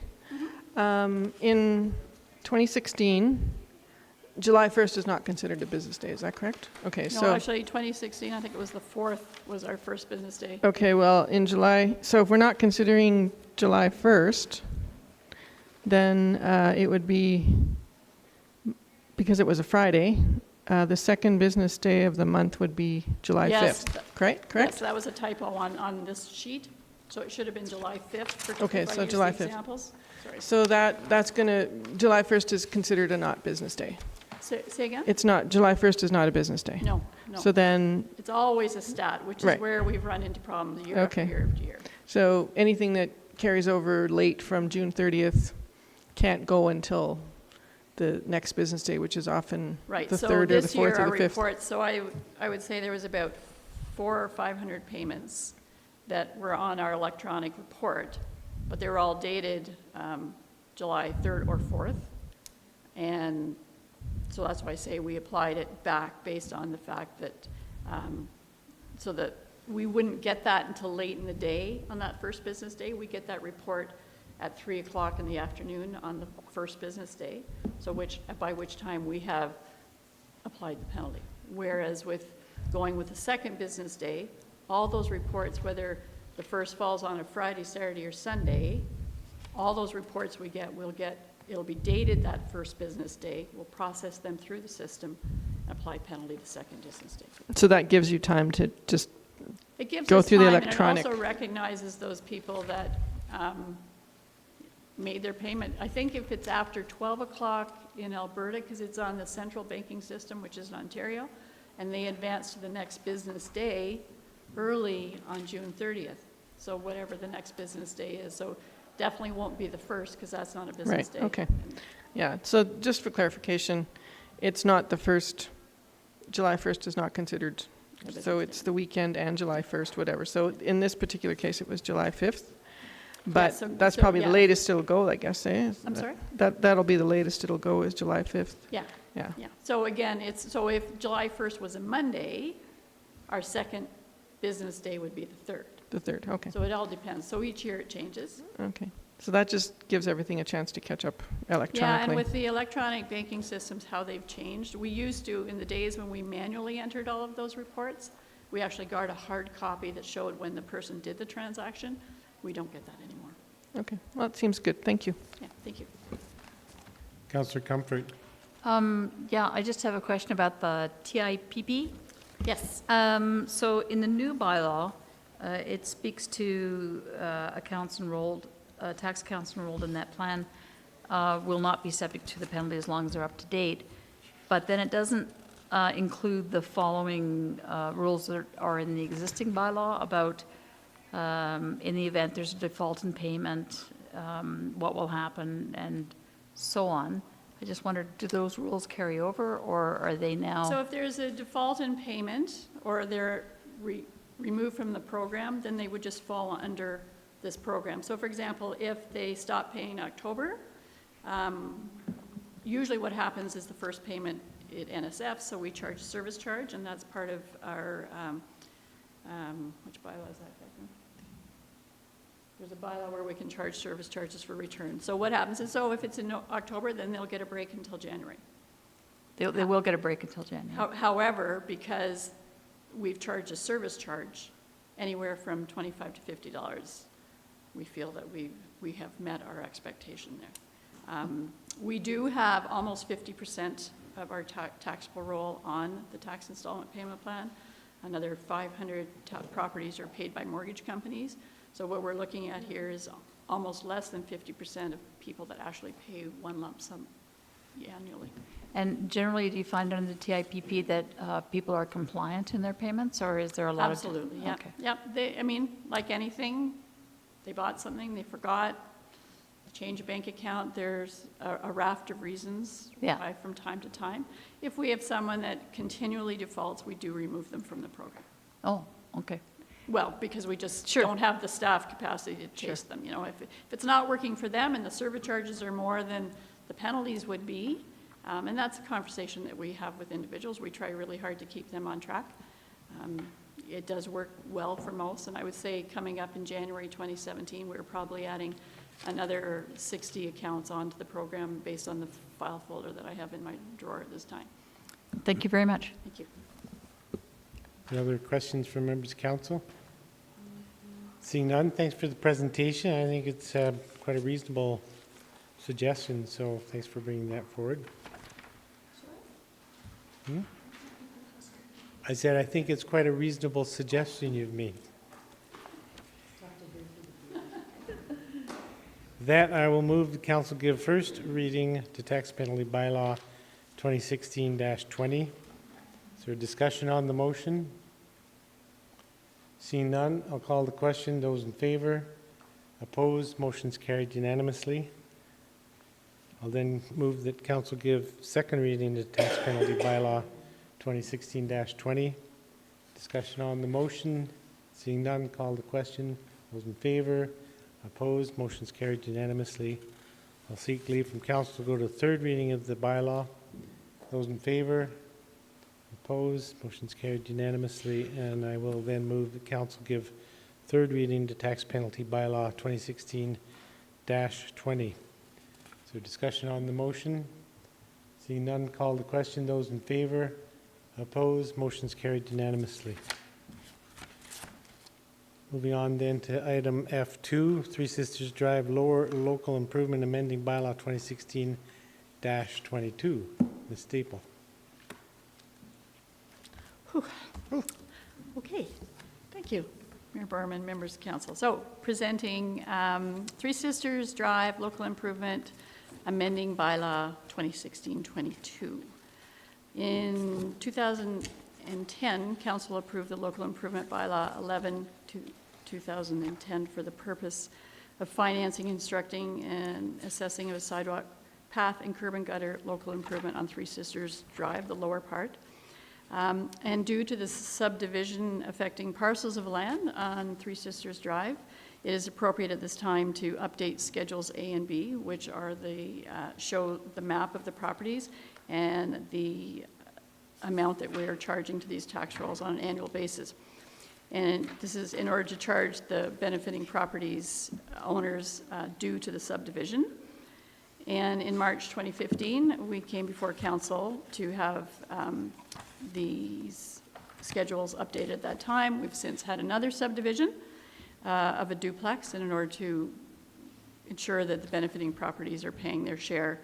In 2016, July 1st is not considered a business day, is that correct? Okay, No, so, actually, 2016, I think it was the 4th was our first business day. okay, well, in July, so if we're not considering July 1st, then it would be, because it was a Friday, the second business day of the month would be July Yes, 5th, correct? Correct? Yes, that was a typo on this sheet, so it should have been July 5th. For Okay, if I so use July the 5th. examples. Sorry. So that's going to, July 1st is considered a not business day. Say again? It's not, July 1st is not a business day. No, no. So then, It's always a stat, which is Right. where we've run into problems year after Okay. year after year. so anything that carries over late from June 30th can't go until the next business day, which is often Right, the so 3rd or the this year, 4th our or the 5th. report, so I would say there was about 400 or 500 payments that were on our electronic report, but they were all dated July 3rd or 4th. And so that's why I say we applied it back based on the fact that, so that we wouldn't get that until late in the day on that first business day. We get that report at 3 o'clock in the afternoon on the first business day, so by which time we have applied the penalty. Whereas with going with the second business day, all those reports, whether the first falls on a Friday, Saturday, or Sunday, all those reports we get, it'll be dated that first business day. We'll process them through the system, and apply penalty the second business day. So that gives you time to just, It gives Go us through the time, electronic. and it also recognizes those people that made their payment. I think if it's after 12 o'clock in Alberta, because it's on the central banking system, which is in Ontario, and they advance to the next business day early on June 30th. So whatever the next business day is. So definitely won't be the first, because that's not a business right, day. okay. Yeah, so just for clarification, it's not the first, July 1st is not considered, A business so day. it's the weekend and July 1st, whatever. So in this particular case, it was July 5th, Yeah, but so- that's so, probably the yeah. latest it'll go, I guess, eh? I'm sorry? That'll be the latest it'll go is July 5th, Yeah, yeah. yeah. So again, so if July 1st was a Monday, our second business day would be the 3rd. The 3rd, okay, So it all depends. So each year it changes. okay. So that just gives everything a chance to catch up Yeah, and electronically. with the electronic banking systems, how they've changed, we used to, in the days when we manually entered all of those reports, we actually got a hard copy that showed when the person did the transaction. We don't get that anymore. Okay, well, it seems good, thank you. Yeah, thank you. Councillor Comfort. Yeah, I just have a question about the TIPP. Yes. So in the new bylaw, it speaks to accounts enrolled, tax accounts enrolled in that plan will not be subject to the penalty as long as they're up to date. But then it doesn't include the following rules that are in the existing bylaw about in the event there's a default in payment, what will happen, and so on. I just wondered, do those rules carry over, or are they now? So if there's a default in payment, or they're removed from the program, then they would just fall under this program. So for example, if they stop paying October, usually what happens is the first payment at NSF, so we charge service charge, and that's part of our, which bylaw is that, Catherine? There's a bylaw where we can charge service charges for return. So what happens is, so if it's in October, then they'll get a break until January. They will get a break until January. However, because we've charged a service charge anywhere from $25 to $50, we feel that we have met our expectation there. We do have almost 50% of our taxable roll on the tax installment payment plan. Another 500 properties are paid by mortgage companies. So what we're looking at here is almost less than 50% of people that actually pay one lump sum annually. And generally, do you find under the TIPP that people are compliant in their payments, or is there a lot of? Absolutely, yeah. Okay. Yep, I mean, like anything, they bought something, they forgot, change a bank account, there's a raft of reasons Yeah. why from time to time. If we have someone that continually defaults, we do remove them from the program. Oh, okay. Well, because we just Sure. don't have the staff capacity to chase them. You know, if it's not working for them and the service charges are more than the penalties would be, and that's a conversation that we have with individuals. We try really hard to keep them on track. it does work well for most, and I would say coming up in January 2017, we're probably adding another 60 accounts onto the program based on the file folder that I have in my drawer at this time. Thank you very much. Thank you. Any other questions from members of council? Seeing none, thanks for the presentation. I think it's quite a reasonable suggestion, so thanks for bringing that forward. I said I think it's quite a reasonable suggestion you've made. That I will move the council give first reading to Tax Penalty Bylaw 2016-20. Is there a discussion on the motion? Seeing none, I'll call the question. Those in favor? Opposed? Motion's carried unanimously. I'll then move that council give second reading to Tax Penalty Bylaw 2016-20. Discussion on the motion. Seeing none, call the question. Those in favor? Opposed? Motion's carried unanimously. I'll seek leave from council to go to third reading of the bylaw. Those in favor? Opposed? Motion's carried unanimously. And I will then move that council give third reading to Tax Penalty Bylaw 2016-20. So discussion on the motion. Seeing none, call the question. Those in favor? Opposed? Motion's carried unanimously. Moving on then to item F2, Three Sisters Drive Lower Local Improvement Amending Bylaw 2016-22. Ms. Staple. Okay, thank you, Mayor Berman, members of council. So presenting Three Sisters Drive Local Improvement Amending Bylaw 2016-22. In 2010, council approved the Local Improvement Bylaw 11 to 2010 for the purpose of financing, instructing, and assessing of a sidewalk, path, and curb and gutter local improvement on Three Sisters Drive, the lower part. And due to the subdivision affecting parcels of land on Three Sisters Drive, it is appropriate at this time to update Schedules A and B, which are the show the map of the properties and the amount that we are charging to these tax rolls on an annual basis. And this is in order to charge the benefiting properties owners due to the subdivision. And in March 2015, we came before council to have these schedules updated at that time. We've since had another subdivision of a duplex, and in order to ensure that the benefiting properties are paying their share,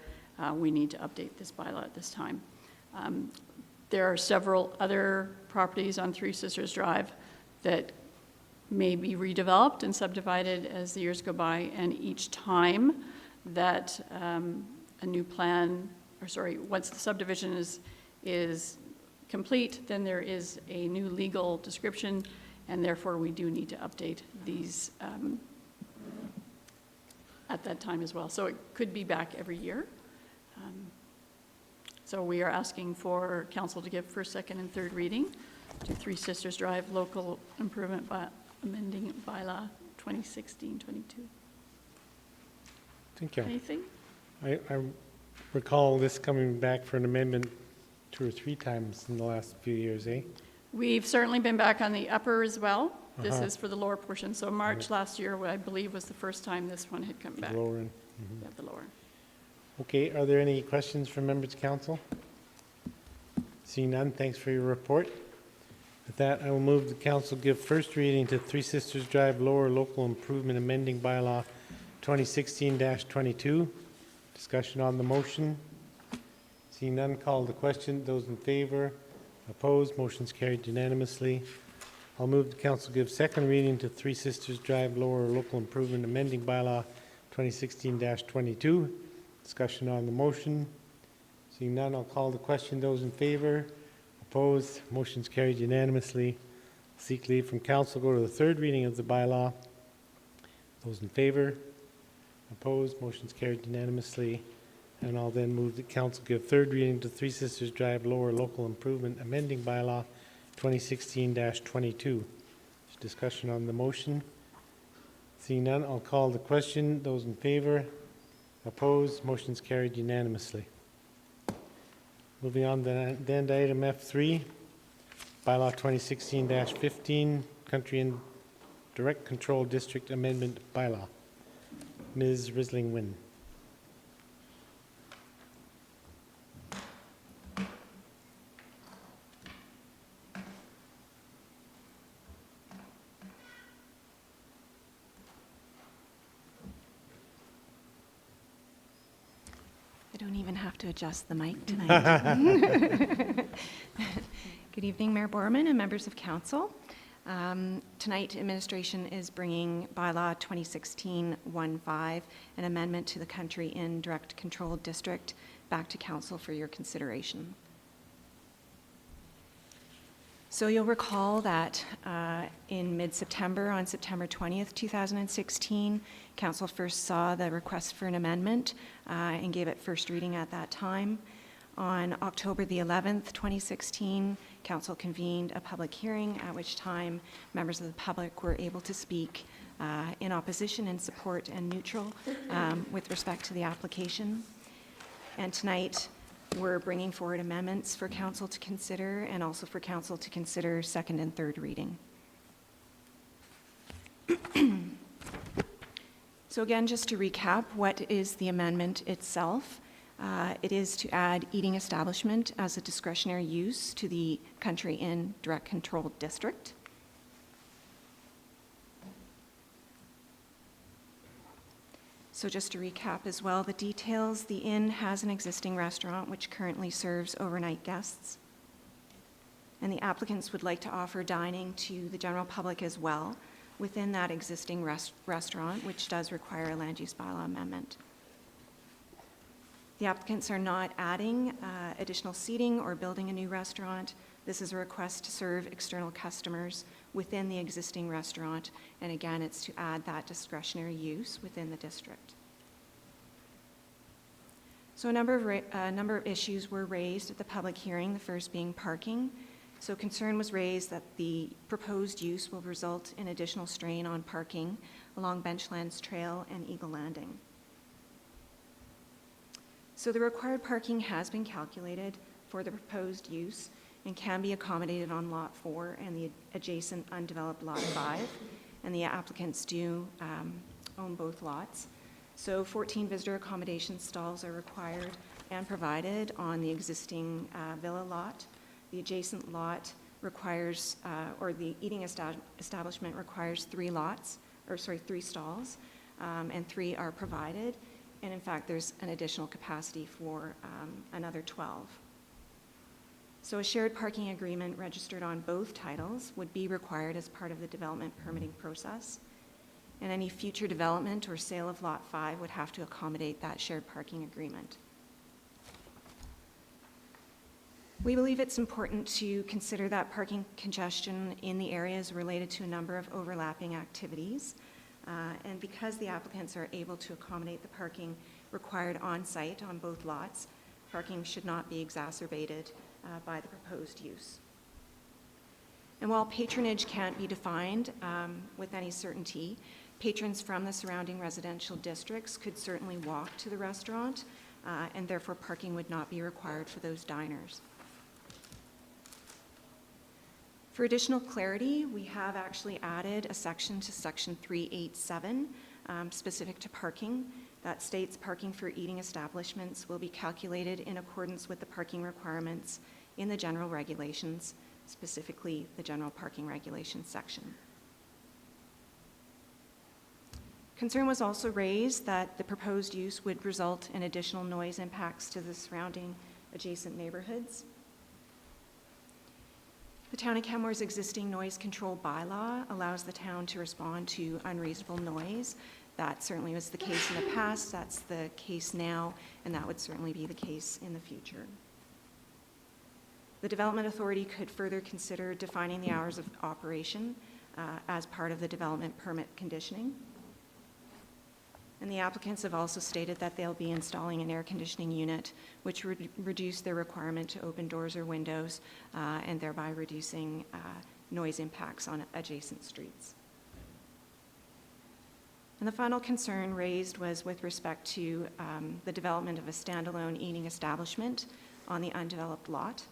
we need to update this bylaw at this time. There are several other properties on Three Sisters Drive that may be redeveloped and subdivided as the years go by, and each time that a new plan, or sorry, once the subdivision is complete, then there is a new legal description, and therefore we do need to update these at that time as well. So it could be back every year. So we are asking for council to give first, second, and third reading to Three Sisters Drive Local Improvement Amending Bylaw 2016-22. Thank you. Anything? I recall this coming back for an amendment 2 or 3 times in the last few years, eh? We've certainly been back on the upper as well. This Uh-huh. is for the lower portion. So March last year, I believe, was the first time this one had come back. Lower end. Yeah, the lower. Okay, are there any questions from members of council? Seeing none, thanks for your report. With that, I will move the council give first reading to Three Sisters Drive Lower Local Improvement Amending Bylaw 2016-22. Discussion on the motion. Seeing none, call the question. Those in favor? Opposed? Motion's carried unanimously. I'll move the council give second reading to Three Sisters Drive Lower Local Improvement Amending Bylaw 2016-22. Discussion on the motion. Seeing none, I'll call the question. Those in favor? Opposed? Motion's carried unanimously. Seek leave from council. Go to the third reading of the bylaw. Those in favor? Opposed? Motion's carried unanimously. And I'll then move that council give third reading to Three Sisters Drive Lower Local Improvement Amending Bylaw 2016-22. Discussion on the motion. Seeing none, I'll call the question. Those in favor? Opposed? Motion's carried unanimously. Moving on then to item F3. Bylaw 2016-15, Country and Direct Control District Amendment Bylaw. Ms. Risling-Wynn. I don't even have to adjust the mic tonight. Good evening, Mayor Borman and members of council. Tonight, administration is bringing Bylaw 2016-15, an amendment to the Country and Direct Control District, back to council for your consideration. So you'll recall that in mid-September, on September 20th, 2016, council first saw the request for an amendment and gave it first reading at that time. On October the 11th, 2016, council convened a public hearing at which time members of the public were able to speak in opposition, in support, and neutral with respect to the application. And tonight, we're bringing forward amendments for council to consider and also for council to consider second and third reading. So again, just to recap, what is the amendment itself? It is to add eating establishment as a discretionary use to the Country Inn Direct Control District. So just to recap as well, the details, the inn has an existing restaurant which currently serves overnight guests. And the applicants would like to offer dining to the general public as well within that existing restaurant, which does require a land use bylaw amendment. The applicants are not adding additional seating or building a new restaurant. This is a request to serve external customers within the existing restaurant. And again, it's to add that discretionary use within the district. So a number of issues were raised at the public hearing, the first being parking. So concern was raised that the proposed use will result in additional strain on parking along Benchlands Trail and Eagle Landing. So the required parking has been calculated for the proposed use and can be accommodated on Lot 4 and the adjacent undeveloped Lot 5, and the applicants do own both lots. So 14 visitor accommodation stalls are required and provided on the existing villa lot. The adjacent lot requires, or the eating establishment requires 3 stalls, and 3 are provided. And in fact, there's an additional capacity for another 12. So a shared parking agreement registered on both titles would be required as part of the development permitting process. And any future development or sale of Lot 5 would have to accommodate that shared parking agreement. We believe it's important to consider that parking congestion in the areas related to a number of overlapping activities. And because the applicants are able to accommodate the parking required on-site on both lots, parking should not be exacerbated by the proposed use. And while patronage can't be defined with any certainty, patrons from the surrounding residential districts could certainly walk to the restaurant, and therefore parking would not be required for those diners. For additional clarity, we have actually added a section to Section 387 specific to parking that states parking for eating establishments will be calculated in accordance with the parking requirements in the general regulations, specifically the general parking regulations section. Concern was also raised that the proposed use would result in additional noise impacts to the surrounding adjacent neighborhoods. The Town of Canmore's existing noise control bylaw allows the town to respond to unreasonable noise. That certainly was the case in the past, that's the case now, and that would certainly be the case in the future. The Development Authority could further consider defining the hours of operation as part of the development permit conditioning. And the applicants have also stated that they'll be installing an air conditioning unit, which would reduce their requirement to open doors or windows, and thereby reducing noise impacts on adjacent streets. And the final concern raised was with respect to the development of a standalone eating establishment on the undeveloped lot.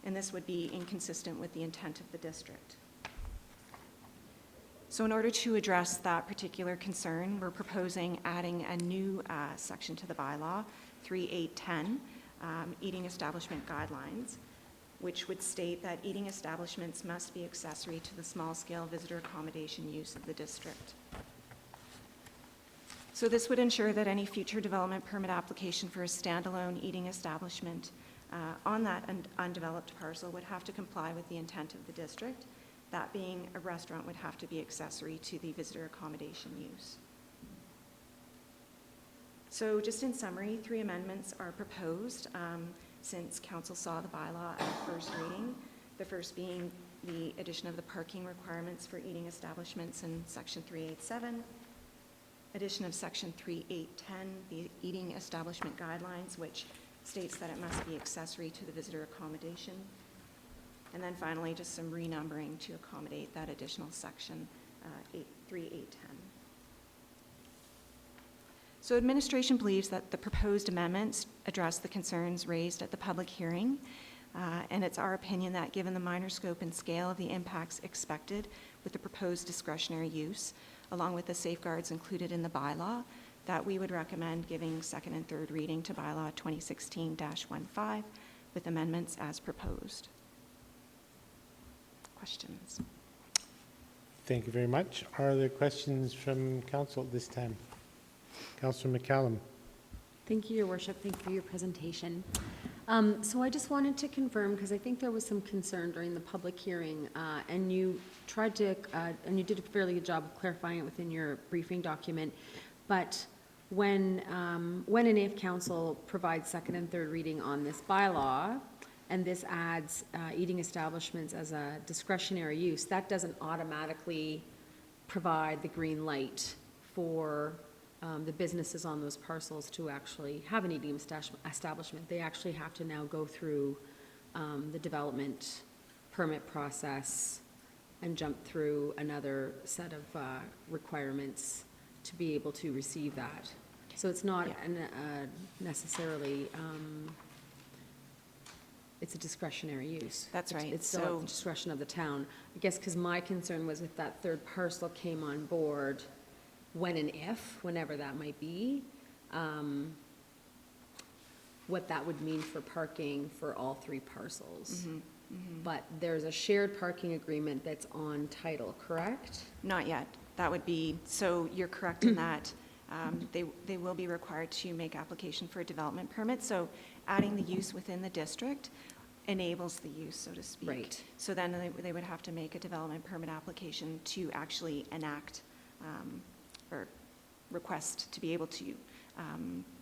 and this would be inconsistent with the intent of the district. So in order to address that particular concern, we're proposing adding a new section to the bylaw, 3810, Eating Establishment Guidelines, which would state that eating establishments must be accessory to the small-scale visitor accommodation use of the district. So this would ensure that any future development permit application for a standalone eating establishment on that undeveloped parcel would have to comply with the intent of the district. That being, a restaurant would have to be accessory to the visitor accommodation use. So just in summary, 3 amendments are proposed since council saw the bylaw at first reading. The first being the addition of the parking requirements for eating establishments in section 387, addition of section 3810, the eating establishment guidelines, which states that it must be accessory to the visitor accommodation. And then finally, just some renumbering to accommodate that additional section 3810. So administration believes that the proposed amendments address the concerns raised at the public hearing, and it's our opinion that given the minor scope and scale of the impacts expected with the proposed discretionary use, along with the safeguards included in the bylaw, that we would recommend giving second and third reading to bylaw 2016-15 with amendments as proposed. Questions? Thank you very much. Are there questions from council at this time? Councillor McCallum. Thank you, Your Worship. Thank you for your presentation. So I just wanted to confirm, because I think there was some concern during the public hearing, and you tried to, and you did a fairly good job of clarifying it within your briefing document, but when and if council provides second and third reading on this bylaw, and this adds eating establishments as a discretionary use, that doesn't automatically provide the green light for the businesses on those parcels to actually have an eating establishment. They actually have to now go through the development permit process and jump through another set of requirements to be able to receive that. So it's not necessarily, it's a discretionary use. That's right. It's still at the discretion of the town. I guess because my concern was if that third parcel came on board, when and if, whenever that might be, what that would mean for parking for all 3 parcels. But there's a shared parking agreement that's on title, correct? Not yet. That would be, so you're correct in that. They will be required to make application for a development permit. So adding the use within the district enables the use, so to speak. Right. So then they would have to make a development permit application to actually enact or request to be able to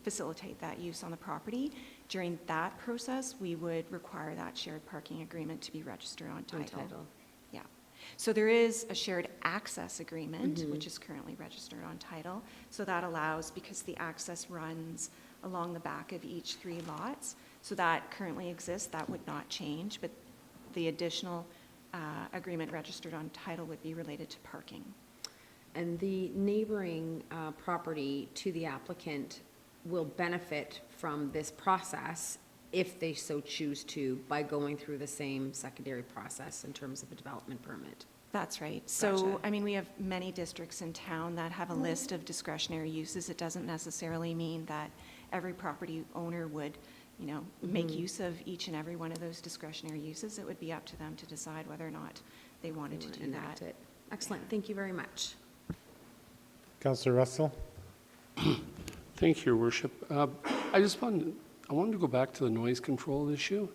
facilitate that use on the property. During that process, we would require that shared parking agreement to be registered on title. Yeah. So there is a shared access agreement, which is currently registered on title. So that allows, because the access runs along the back of each 3 lots, so that currently exists, that would not change, but the additional agreement registered on title would be related to parking. And the neighboring property to the applicant will benefit from this process if they so choose to by going through the same secondary process in terms of a development permit. That's right. So, Gotcha. I mean, we have many districts in town that have a list of discretionary uses. It doesn't necessarily mean that every property owner would, you know, make use of each and every one of those discretionary uses. It would be up to them to decide whether or not they wanted to do that. Excellent. Thank you very much. Councillor Russell. Thank you, Your Worship. I wanted to go back to the noise control issue.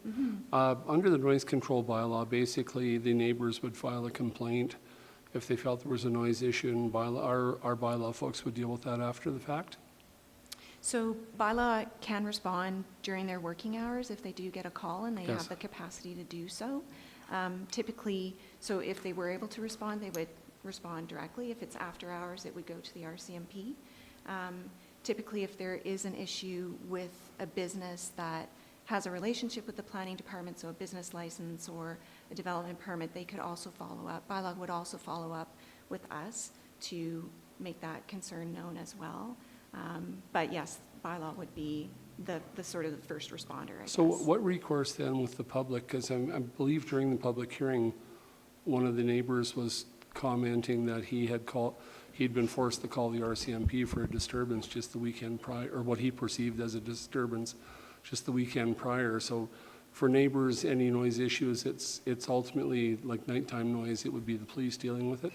Under the noise control bylaw, basically the neighbors would file a complaint if they felt there was a noise issue, and our bylaw folks would deal with that after the fact. So bylaw can respond during their working hours if they do get a call and they have the capacity to do so. Typically, so if they were able to respond, they would respond directly. If it's after hours, it would go to the RCMP. Typically, if there is an issue with a business that has a relationship with the planning department, so a business license or a development permit, they could also follow up. Bylaw would also follow up with us to make that concern known as well. But yes, bylaw would be the sort of the first responder, I guess. So what recourse then with the public? Because I believe during the public hearing, one of the neighbors was commenting that he'd been forced to call the RCMP for a disturbance just the weekend prior, or what he perceived as a disturbance just the weekend prior. So for neighbors, any noise issues, it's ultimately like nighttime noise, it would be the police dealing with it?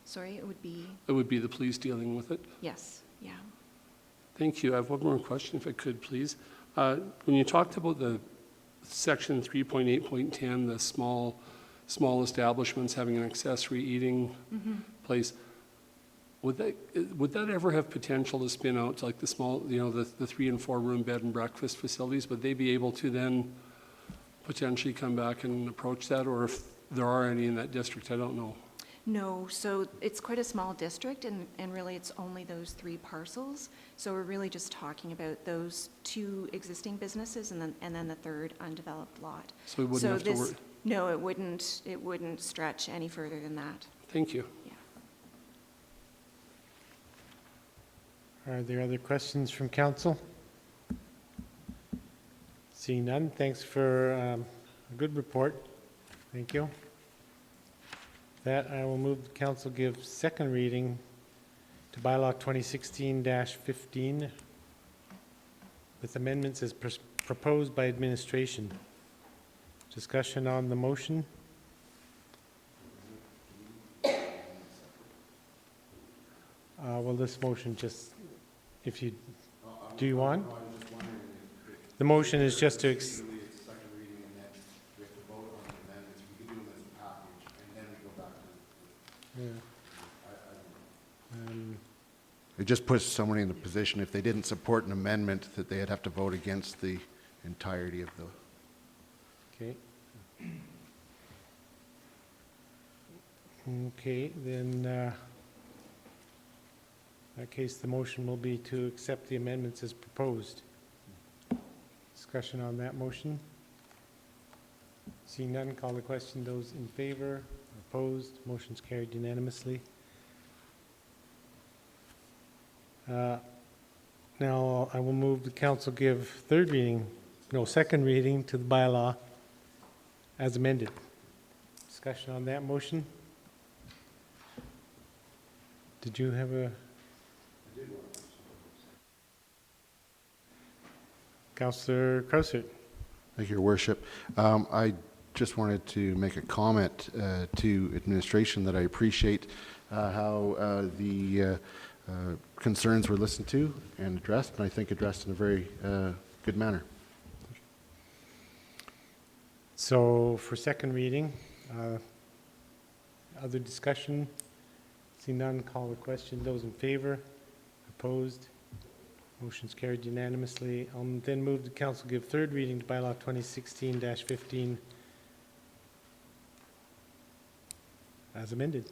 Sorry, it would be, It would be the police dealing with it? yes, yeah. Thank you. I have one more question, if I could, please. When you talked about the section 3.8.10, the small establishments having an accessory eating place, would that ever have potential to spin out to like the small, the 3 and 4 room bed and breakfast facilities? Would they be able to then potentially come back and approach that, or if there are any in that district, I don't know. No, so it's quite a small district, and really it's only those 3 parcels. So we're really just talking about those 2 existing businesses and then the 3rd undeveloped lot. So we wouldn't have to worry. No, it wouldn't stretch any further than that. Thank you. Yeah. Are there other questions from council? Seeing none, thanks for a good report. Thank you. That I will move the council give second reading to bylaw 2016-15 with amendments as proposed by administration. Discussion on the motion. Well, this motion just, if you, do you want? The motion is just to, It just puts someone in the position, if they didn't support an amendment, that they'd have to vote against the entirety of the... okay. Okay, then, in that case, the motion will be to accept the amendments as proposed. Discussion on that motion. Seeing none, call the question. Those in favor, opposed, motion's carried unanimously. Now, I will move the council give second reading to the bylaw as amended. Discussion on that motion. Did you have a? Councillor Krausert. Thank you, Your Worship. I just wanted to make a comment to administration that I appreciate how the concerns were listened to and addressed, and I think addressed in a very good manner. So for second reading, other discussion? See none, call the question. Those in favor? Opposed? Motion's carried unanimously. I'll then move the council give third reading to bylaw 2016-15 as amended.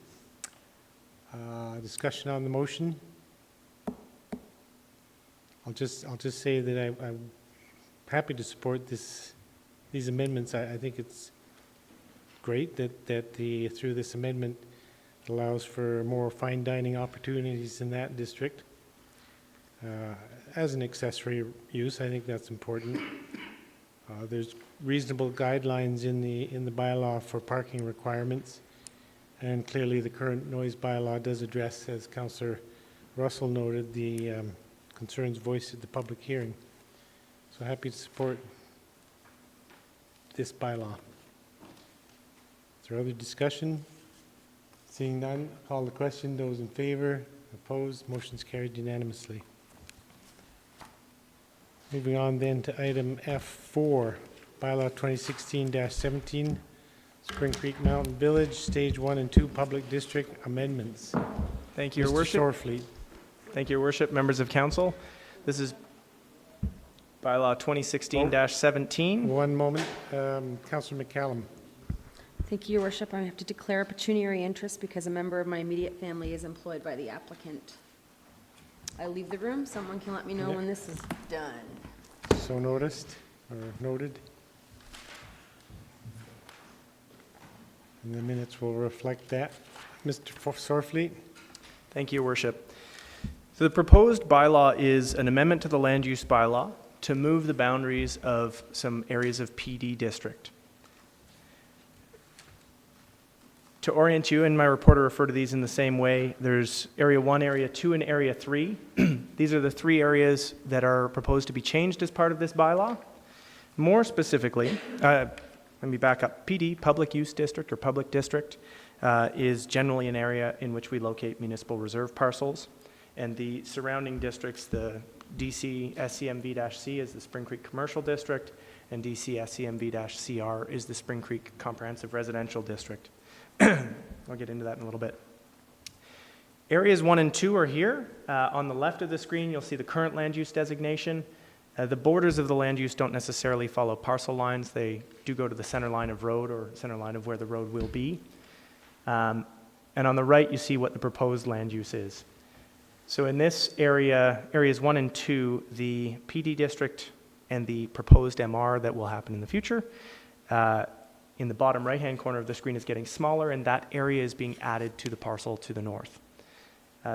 Discussion on the motion. I'll just say that I'm happy to support these amendments. I think it's great that through this amendment it allows for more fine dining opportunities in that district. As an accessory use, I think that's important. There's reasonable guidelines in the bylaw for parking requirements, and clearly the current noise bylaw does address, as Councillor Russell noted, the concerns voiced at the public hearing. So happy to support this bylaw. Is there other discussion? Seeing none, call the question. Those in favor, opposed, motion's carried unanimously. Moving on then to item F4, bylaw 2016-17, Spring Creek Mountain Village, Stage 1 and 2 Public District Amendments. Thank you, Your Worship. Mr. Sorfleet. Thank you, Your Worship, members of council. This is bylaw 2016-17. One moment, Councillor McCallum. Thank you, Your Worship. I have to declare a pecuniary interest because a member of my immediate family is employed by the applicant. I leave the room. Someone can let me know when this is done. So noticed, or noted. And the minutes will reflect that. Mr. Sorfleet. Thank you, Your Worship. So the proposed bylaw is an amendment to the land use bylaw to move the boundaries of some areas of PD district. To orient you, in my report I refer to these in the same way. There's Area 1, Area 2, and Area 3. These are the three areas that are proposed to be changed as part of this bylaw. More specifically, let me back up. PD, Public Use District or Public District, is generally an area in which we locate municipal reserve parcels. And the surrounding districts, the DC SCMV-C is the Spring Creek Commercial District, and DC SCMV-CR is the Spring Creek Comprehensive Residential District. I'll get into that in a little bit. Areas 1 and 2 are here. On the left of the screen, you'll see the current land use designation. The borders of the land use don't necessarily follow parcel lines. They do go to the center line of road or center line of where the road will be. And on the right, you see what the proposed land use is. So in this area, areas 1 and 2, the PD district and the proposed MR that will happen in the future, in the bottom right-hand corner of the screen is getting smaller, and that area is being added to the parcel to the north.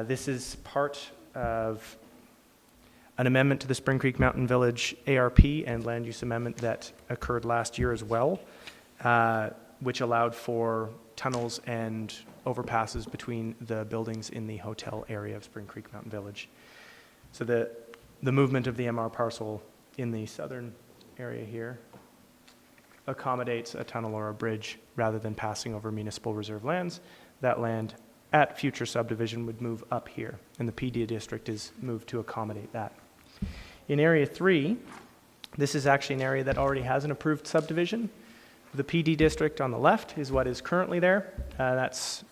This is part of an amendment to the Spring Creek Mountain Village ARP and land use amendment that occurred last year as well, which allowed for tunnels and overpasses between the buildings in the hotel area of Spring Creek Mountain Village. So the movement of the MR parcel in the southern area here accommodates a tunnel or a bridge rather than passing over municipal reserve lands. That land at future subdivision would move up here, and the PD district is moved to accommodate that. In Area 3, this is actually an area that already has an approved subdivision. The PD district on the left is what is currently there. That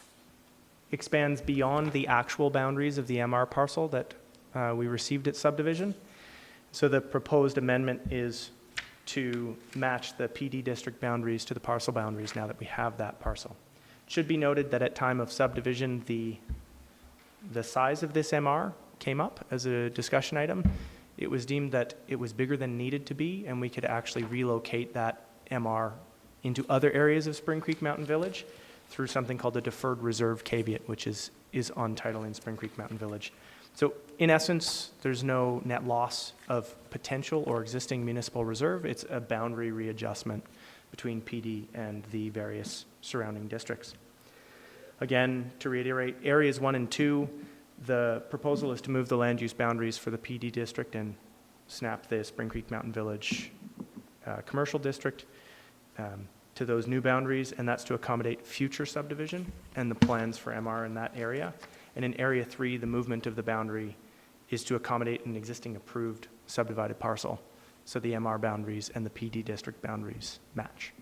expands beyond the actual boundaries of the MR parcel that we received at subdivision. So the proposed amendment is to match the PD district boundaries to the parcel boundaries now that we have that parcel. It should be noted that at time of subdivision, the size of this MR came up as a discussion item. It was deemed that it was bigger than needed to be, and we could actually relocate that MR into other areas of Spring Creek Mountain Village through something called a deferred reserve caveat, which is on title in Spring Creek Mountain Village. So in essence, there's no net loss of potential or existing municipal reserve. It's a boundary readjustment between PD and the various surrounding districts. Again, to reiterate, areas 1 and 2, the proposal is to move the land use boundaries for the PD district and snap the Spring Creek Mountain Village commercial district to those new boundaries, and that's to accommodate future subdivision and the plans for MR in that area. And in Area 3, the movement of the boundary is to accommodate an existing approved subdivided parcel, so the MR boundaries and the PD district boundaries match.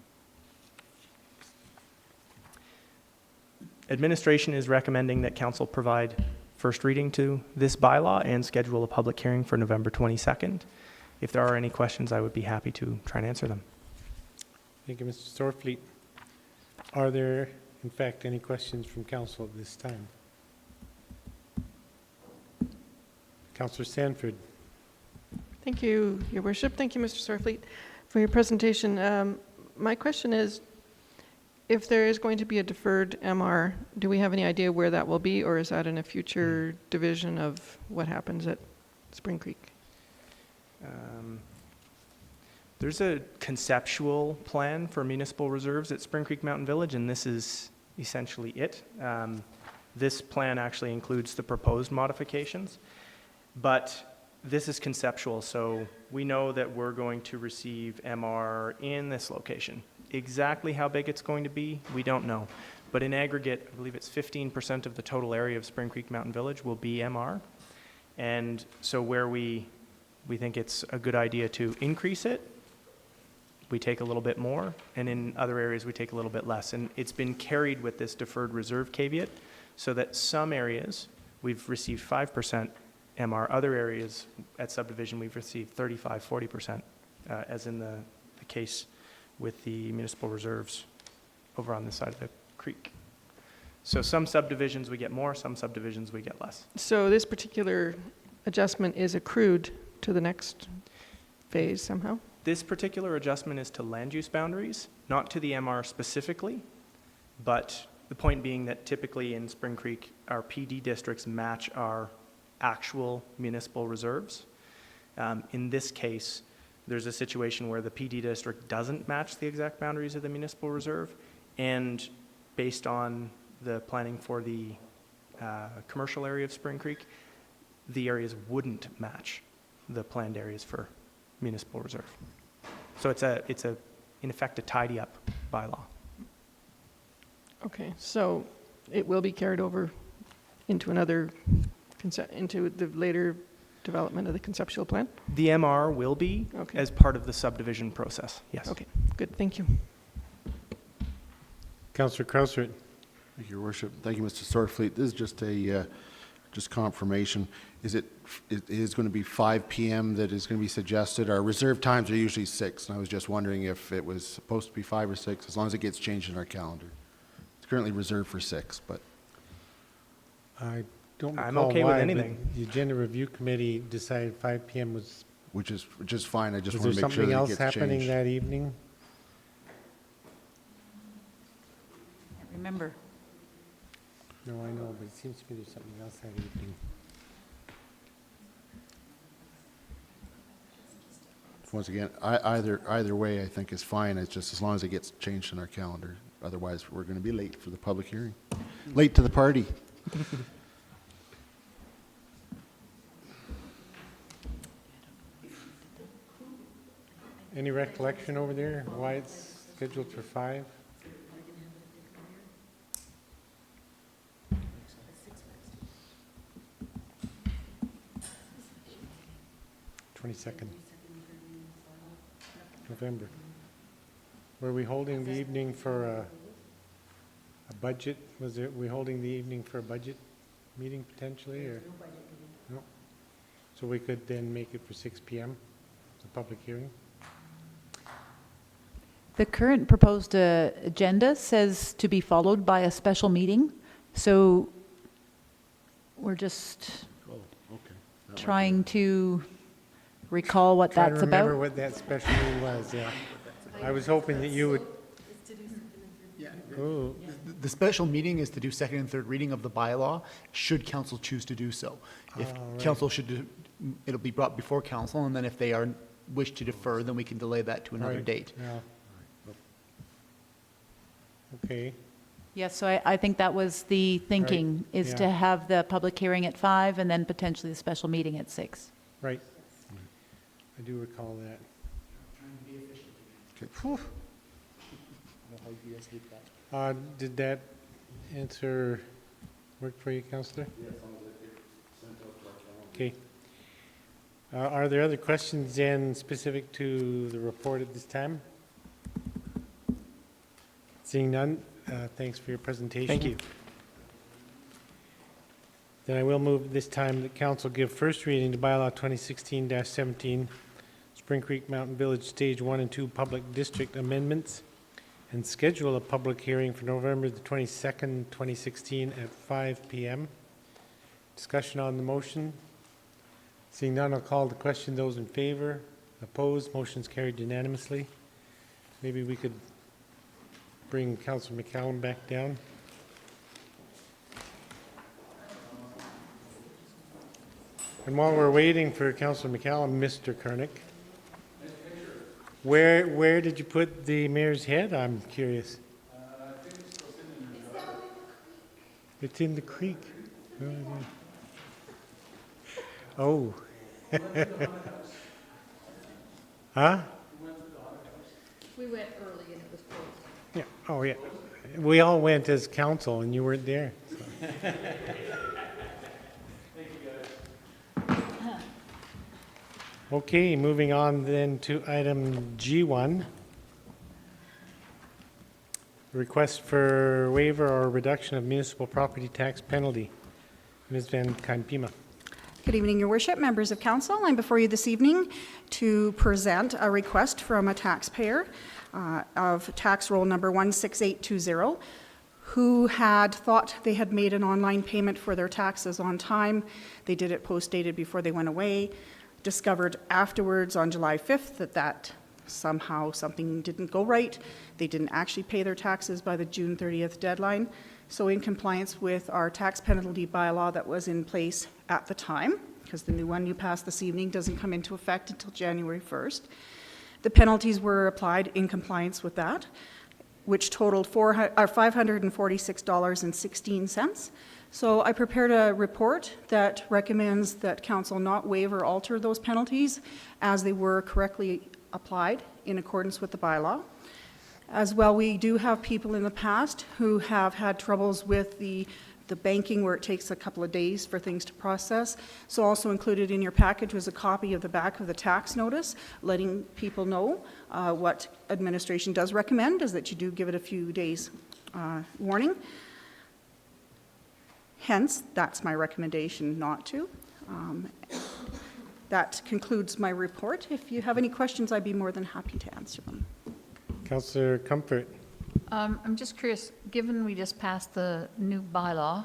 Administration is recommending that Council provide first reading to this bylaw and schedule a public hearing for November 22nd. If there are any questions, I would be happy to try and answer them. Thank you, Mr. Sorfleet. Are there, in fact, any questions from council at this time? Councillor Sanford. Thank you, Your Worship. Thank you, Mr. Sorfleet, for your presentation. My question is, if there is going to be a deferred MR, do we have any idea where that will be, or is that in a future division of what happens at Spring Creek? There's a conceptual plan for municipal reserves at Spring Creek Mountain Village, and this is essentially it. This plan actually includes the proposed modifications, but this is conceptual, so we know that we're going to receive MR in this location. Exactly how big it's going to be, we don't know. But in aggregate, I believe it's 15% of the total area of Spring Creek Mountain Village will be MR. And so where we think it's a good idea to increase it, we take a little bit more, and in other areas we take a little bit less. And it's been carried with this deferred reserve caveat, so that some areas we've received 5% MR, other areas at subdivision we've received 35, 40%, as in the case with the municipal reserves over on this side of the creek. So some subdivisions we get more, some subdivisions we get less. So this particular adjustment is accrued to the next phase somehow? This particular adjustment is to land use boundaries, not to the MR specifically, but the point being that typically in Spring Creek, our PD districts match our actual municipal reserves. In this case, there's a situation where the PD district doesn't match the exact boundaries of the municipal reserve, and based on the planning for the commercial area of Spring Creek, the areas wouldn't match the planned areas for municipal reserve. So it's in effect a tidy up bylaw. Okay, so it will be carried over into into the later development of the conceptual plan? The MR will be Okay. as part of the subdivision process, yes. Okay, good, thank you. Councillor Krausert. Thank you, Your Worship. Thank you, Mr. Sorfleet. This is just a, just confirmation. It is going to be 5 p.m. that is going to be suggested. Our reserve times are usually 6, and I was just wondering if it was supposed to be 5 or 6, as long as it gets changed in our calendar. It's currently reserved for 6, but I don't I'm recall okay with why, but anything. the Agenda Review Committee decided 5 p.m. was, which is fine. I just was there want to make sure something that it else gets happening changed. that evening? Can't remember. No, I know, but it seems to me there's something else that evening. Once again, either way, I think is fine. It's just as long as it gets changed in our calendar. Otherwise, we're going to be late for the public hearing. Late to the party. Any recollection over there why it's scheduled for 5? November. Were we holding the evening for a budget? We holding the evening for a budget meeting potentially, or? No. So we could then make it for 6 p.m., the public hearing? The current proposed agenda says to be followed by a special meeting, so we're just trying to recall what Try to that's remember about. what that special meeting was, yeah. I was hoping that you would, oh, The special meeting is to do second and third reading of the bylaw, should council choose to do so. If right. council it'll be brought before council, and then if they wish to defer, then we can delay that to another right, date. yeah. Okay, Yes, so I think that was the thinking, is to yeah. have the public hearing at 5 and then potentially the special meeting at 6. right. I do recall that. Did that answer work for you, Councillor? Yes, as long as it gets sent out to our calendar. Okay. Are there other questions then specific to the report at this time? Seeing none, thanks for your presentation. Thank you. Then I will move this time that council give first reading to bylaw 2016-17, Spring Creek Mountain Village Stage 1 and 2 Public District Amendments, and schedule a public hearing for November the 22nd, 2016 at 5 p.m. Discussion on the motion. Seeing none, I'll call the question. Those in favor? Opposed? Motion's carried unanimously. Maybe we could bring Councillor McCallum back down. And while we're waiting for Councillor McCallum, Mr. Kernick, where did you put the mayor's head? I'm curious. It's in the creek. Oh. Huh? We went early and it was closed. Yeah. Oh, yeah. We all went as council, and you weren't there. So. Okay, moving on then to item G1. Request for waiver or reduction of municipal property tax penalty. Ms. Van Kampima. Good evening, Your Worship, members of council. I'm before you this evening to present a request from a taxpayer of tax roll number 16820, who had thought they had made an online payment for their taxes on time. They did it post-dated before they went away. Discovered afterwards on July 5th that somehow something didn't go right. They didn't actually pay their taxes by the June 30th deadline. So in compliance with our tax penalty bylaw that was in place at the time, because the new one you passed this evening doesn't come into effect until January 1st, the penalties were applied in compliance with that, which totaled $546.16. So I prepared a report that recommends that council not waive or alter those penalties as they were correctly applied in accordance with the bylaw. As well, we do have people in the past who have had troubles with the banking where it takes a couple of days for things to process. So also included in your package was a copy of the back of the tax notice, letting people know what administration does recommend is that you do give it a few days warning. Hence, that's my recommendation not to. That concludes my report. If you have any questions, I'd be more than happy to answer them. Councillor Comfort. I'm just curious, given we just passed the new bylaw,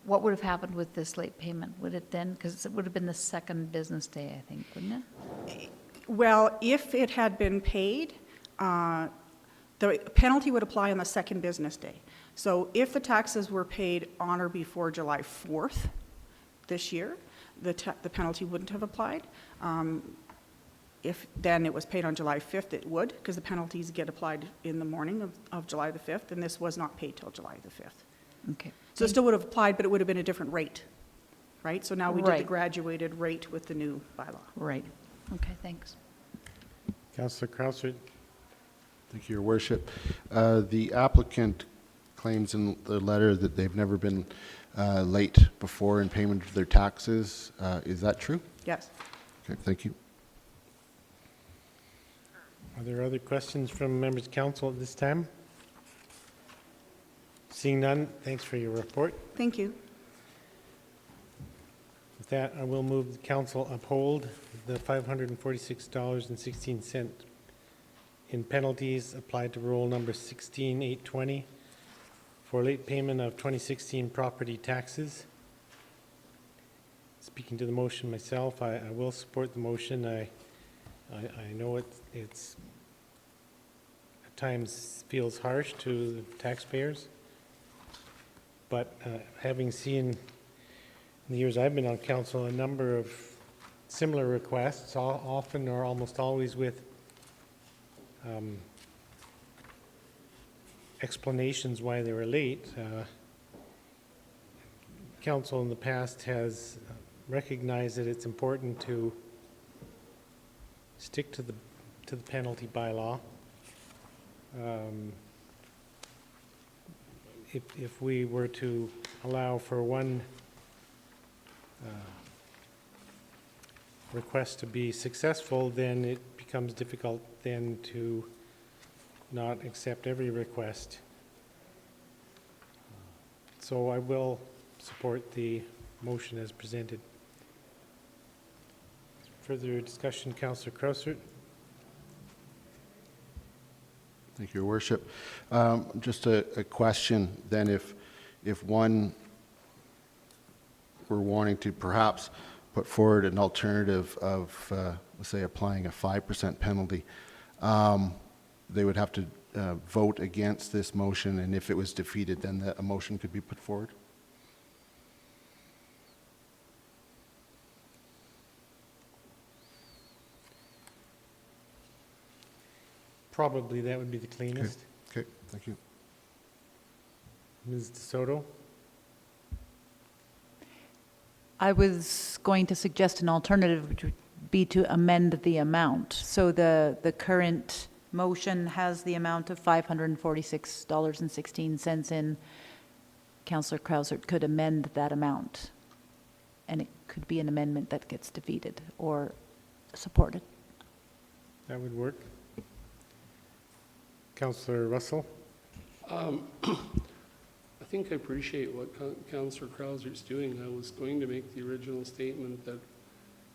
what would have happened with this late payment? Would it then, because it would have been the second business day, I think, wouldn't it? Well, if it had been paid, the penalty would apply on the second business day. So if the taxes were paid on or before July 4th this year, the penalty wouldn't have applied. If then it was paid on July 5th, it would, because the penalties get applied in the morning of July the 5th, and this was not paid till July the 5th. Okay. So it still would have applied, but it would have been a different rate, right? So now we did the Right. graduated rate with the new bylaw. Right. Okay, thanks. Councillor Krausert. Thank you, Your Worship. The applicant claims in the letter that they've never been late before in payment of their taxes. Is that true? Yes. Okay, thank you. Are there other questions from members of council at this time? Seeing none, thanks for your report. Thank you. With that, I will move the council uphold the $546.16 in penalties applied to roll number 16820 for late payment of 2016 property taxes. Speaking to the motion myself, I will support the motion. I know it's at times feels harsh to the taxpayers, but having seen in the years I've been on council a number of similar requests, often or almost always with explanations why they were late. Council in the past has recognized that it's important to stick to the penalty bylaw. If we were to allow for one request to be successful, then it becomes difficult then to not accept every request. So I will support the motion as presented. Further discussion, Councillor Krausert. Thank you, Your Worship. Just a question then, if one were wanting to perhaps put forward an alternative of, let's say, applying a 5% penalty, they would have to vote against this motion, and if it was defeated, then a motion could be put forward? Probably that would be the cleanest. Okay, thank you. Ms. DeSoto? I was going to suggest an alternative, which would be to amend the amount. So the current motion has the amount of $546.16 in. Councillor Krausert could amend that amount, and it could be an amendment that gets defeated or supported. That would work. Councillor Russell? I think I appreciate what Councillor Krauser's doing. I was going to make the original statement that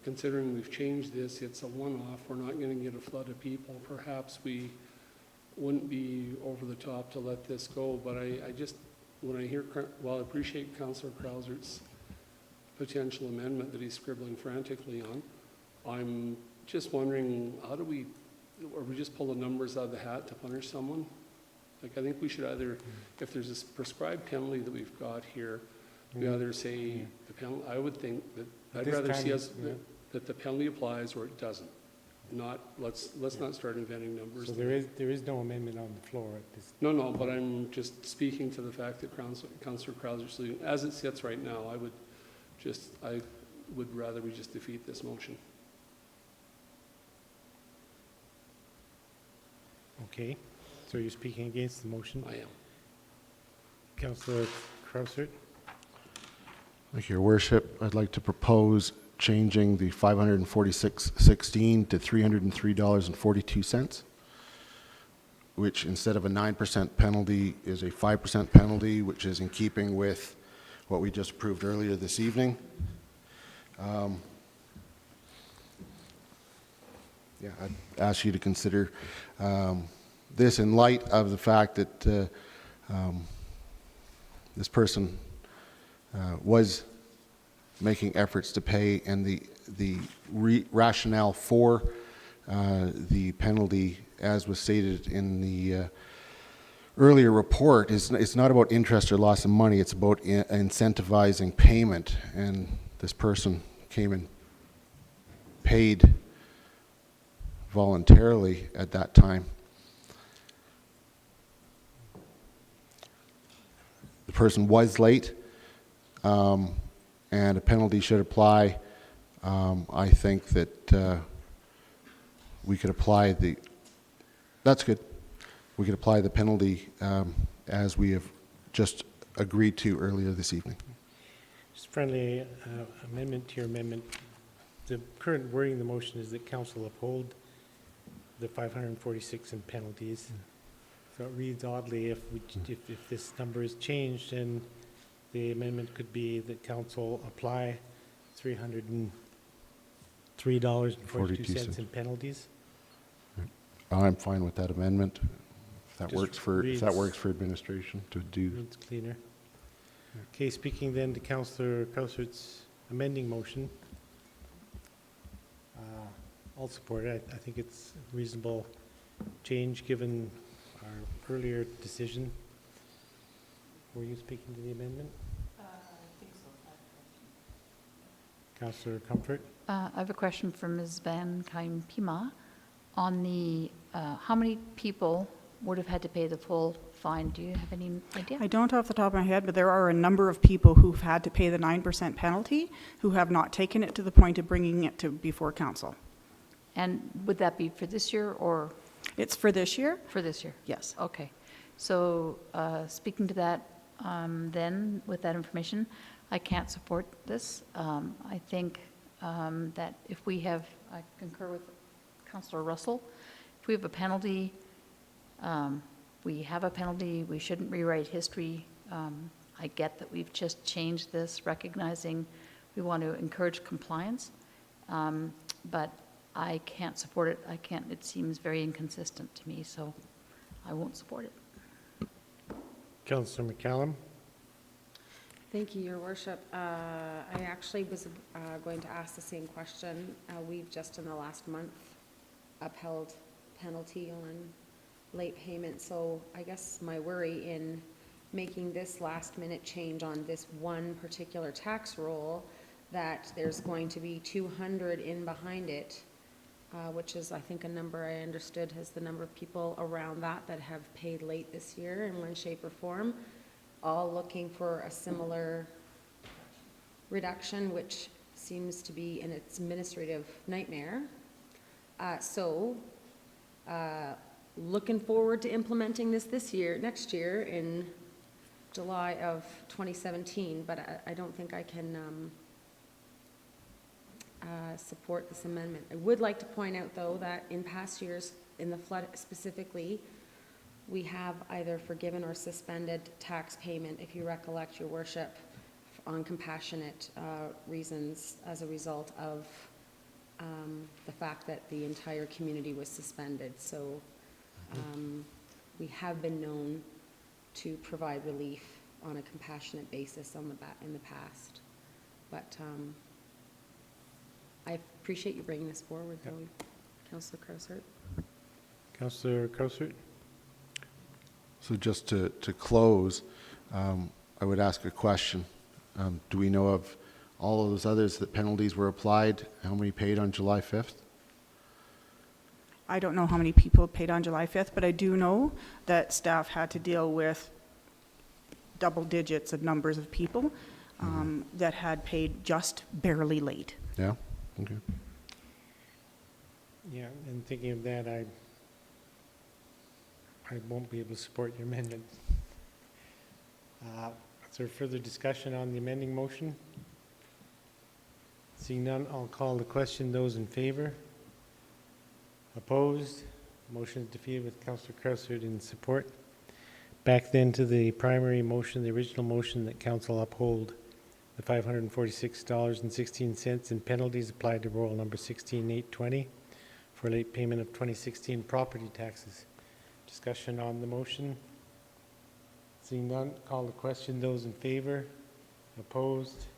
considering we've changed this, it's a one-off, we're not going to get a flood of people. Perhaps we wouldn't be over the top to let this go, but I just, when I hear, well, I appreciate Councillor Krauser's potential amendment that he's scribbling frantically on. I'm just wondering, how do we, or we just pull the numbers out of the hat to punish someone? Like, I think we should either, if there's a prescribed penalty that we've got here, we either say the penalty, I would think that, I'd This rather see time, us, yeah. that the penalty applies or it doesn't. Not, let's not start inventing numbers. So there is no amendment on the floor at this. No, but I'm just speaking to the fact that Councillor Krauser, as it sits right now, I would rather we just defeat this motion. Okay, so you're speaking against the motion? I am. Councillor Krausert? Thank you, Your Worship. I'd like to propose changing the $546.16 to $303.42, which instead of a 9% penalty is a 5% penalty, which is in keeping with what we just approved earlier this evening. I'd ask you to consider this in light of the fact that this person was making efforts to pay, and the rationale for the penalty, as was stated in the earlier report, it's not about interest or loss of money, it's about incentivizing payment, and this person came and paid voluntarily at that time. The person was late, and a penalty should apply. I think that we could apply that's good. We could apply the penalty as we have just agreed to earlier this evening. Just friendly amendment to your amendment. The current wording of the motion is that council uphold the 546 in penalties. So it reads oddly if this number is changed, and the amendment could be that council apply $303.42 in penalties. I'm fine with that amendment. If that Just works for administration to do. Reads cleaner. Okay, speaking then to Councillor Krausert's amending motion. I'll support it. I think it's a reasonable change given our earlier decision. Were you speaking to the amendment? I think so. Councillor Comfort? I have a question for Ms. Van Pima on the, how many people would have had to pay the full fine? Do you have any idea? I don't off the top of my head, but there are a number of people who've had to pay the 9% penalty who have not taken it to the point of bringing it to before council. And would that be for this year or? It's for this year? For this year? Yes. Okay. So speaking to that, then with that information, I can't support this. I think that if we have, I concur with Councillor Russell, if we have a penalty, we shouldn't rewrite history. I get that we've just changed this, recognizing we want to encourage compliance, but I can't support it. It seems very inconsistent to me, so I won't support it. Councillor McCallum? Thank you, Your Worship. I actually was going to ask the same question. We've just in the last month upheld penalty on late payment, so I guess my worry in making this last minute change on this one particular tax roll, that there's going to be 200 in behind it, which is, I think, a number I understood has the number of people around that have paid late this year in one shape or form, all looking for a similar reduction, which seems to be an administrative nightmare. Looking forward to implementing this year, next year in July of 2017, but I don't think I can support this amendment. I would like to point out, though, that in past years, in the flood specifically, we have either forgiven or suspended tax payment, if you recollect, Your Worship, on compassionate reasons as a result of the fact that the entire community was suspended. So we have been known to provide relief on a compassionate basis in the past. But I appreciate you bringing this forward, though, Councillor Krauser. Councillor Krauser? So just to close, I would ask a question. Do we know of all of those others that penalties were applied, how many paid on July 5th? I don't know how many people paid on July 5th, but I do know that staff had to deal with double digits of numbers of people that had paid just barely late. Yeah? Okay. Yeah, and thinking of that, I won't be able to support your amendment. Is there further discussion on the amending motion? Seeing none, I'll call the question. Those in favor? Opposed? Motion is defeated with Councillor Krausert in support. Back then to the primary motion, the original motion that council uphold the $546.16 in penalties applied to roll number 16820 for late payment of 2016 property taxes. Discussion on the motion. Seeing none, call the question. Those in favor? Opposed?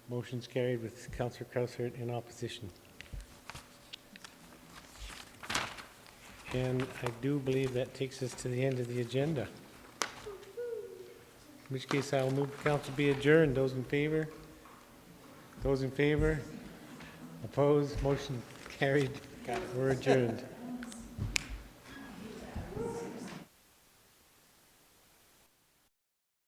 Motion's carried with Councillor Krausert in opposition. And I do believe that takes us to the end of the agenda. In which case I will move the council be adjourned. Those in favor? Those in favor? Opposed? Motion carried. We're adjourned.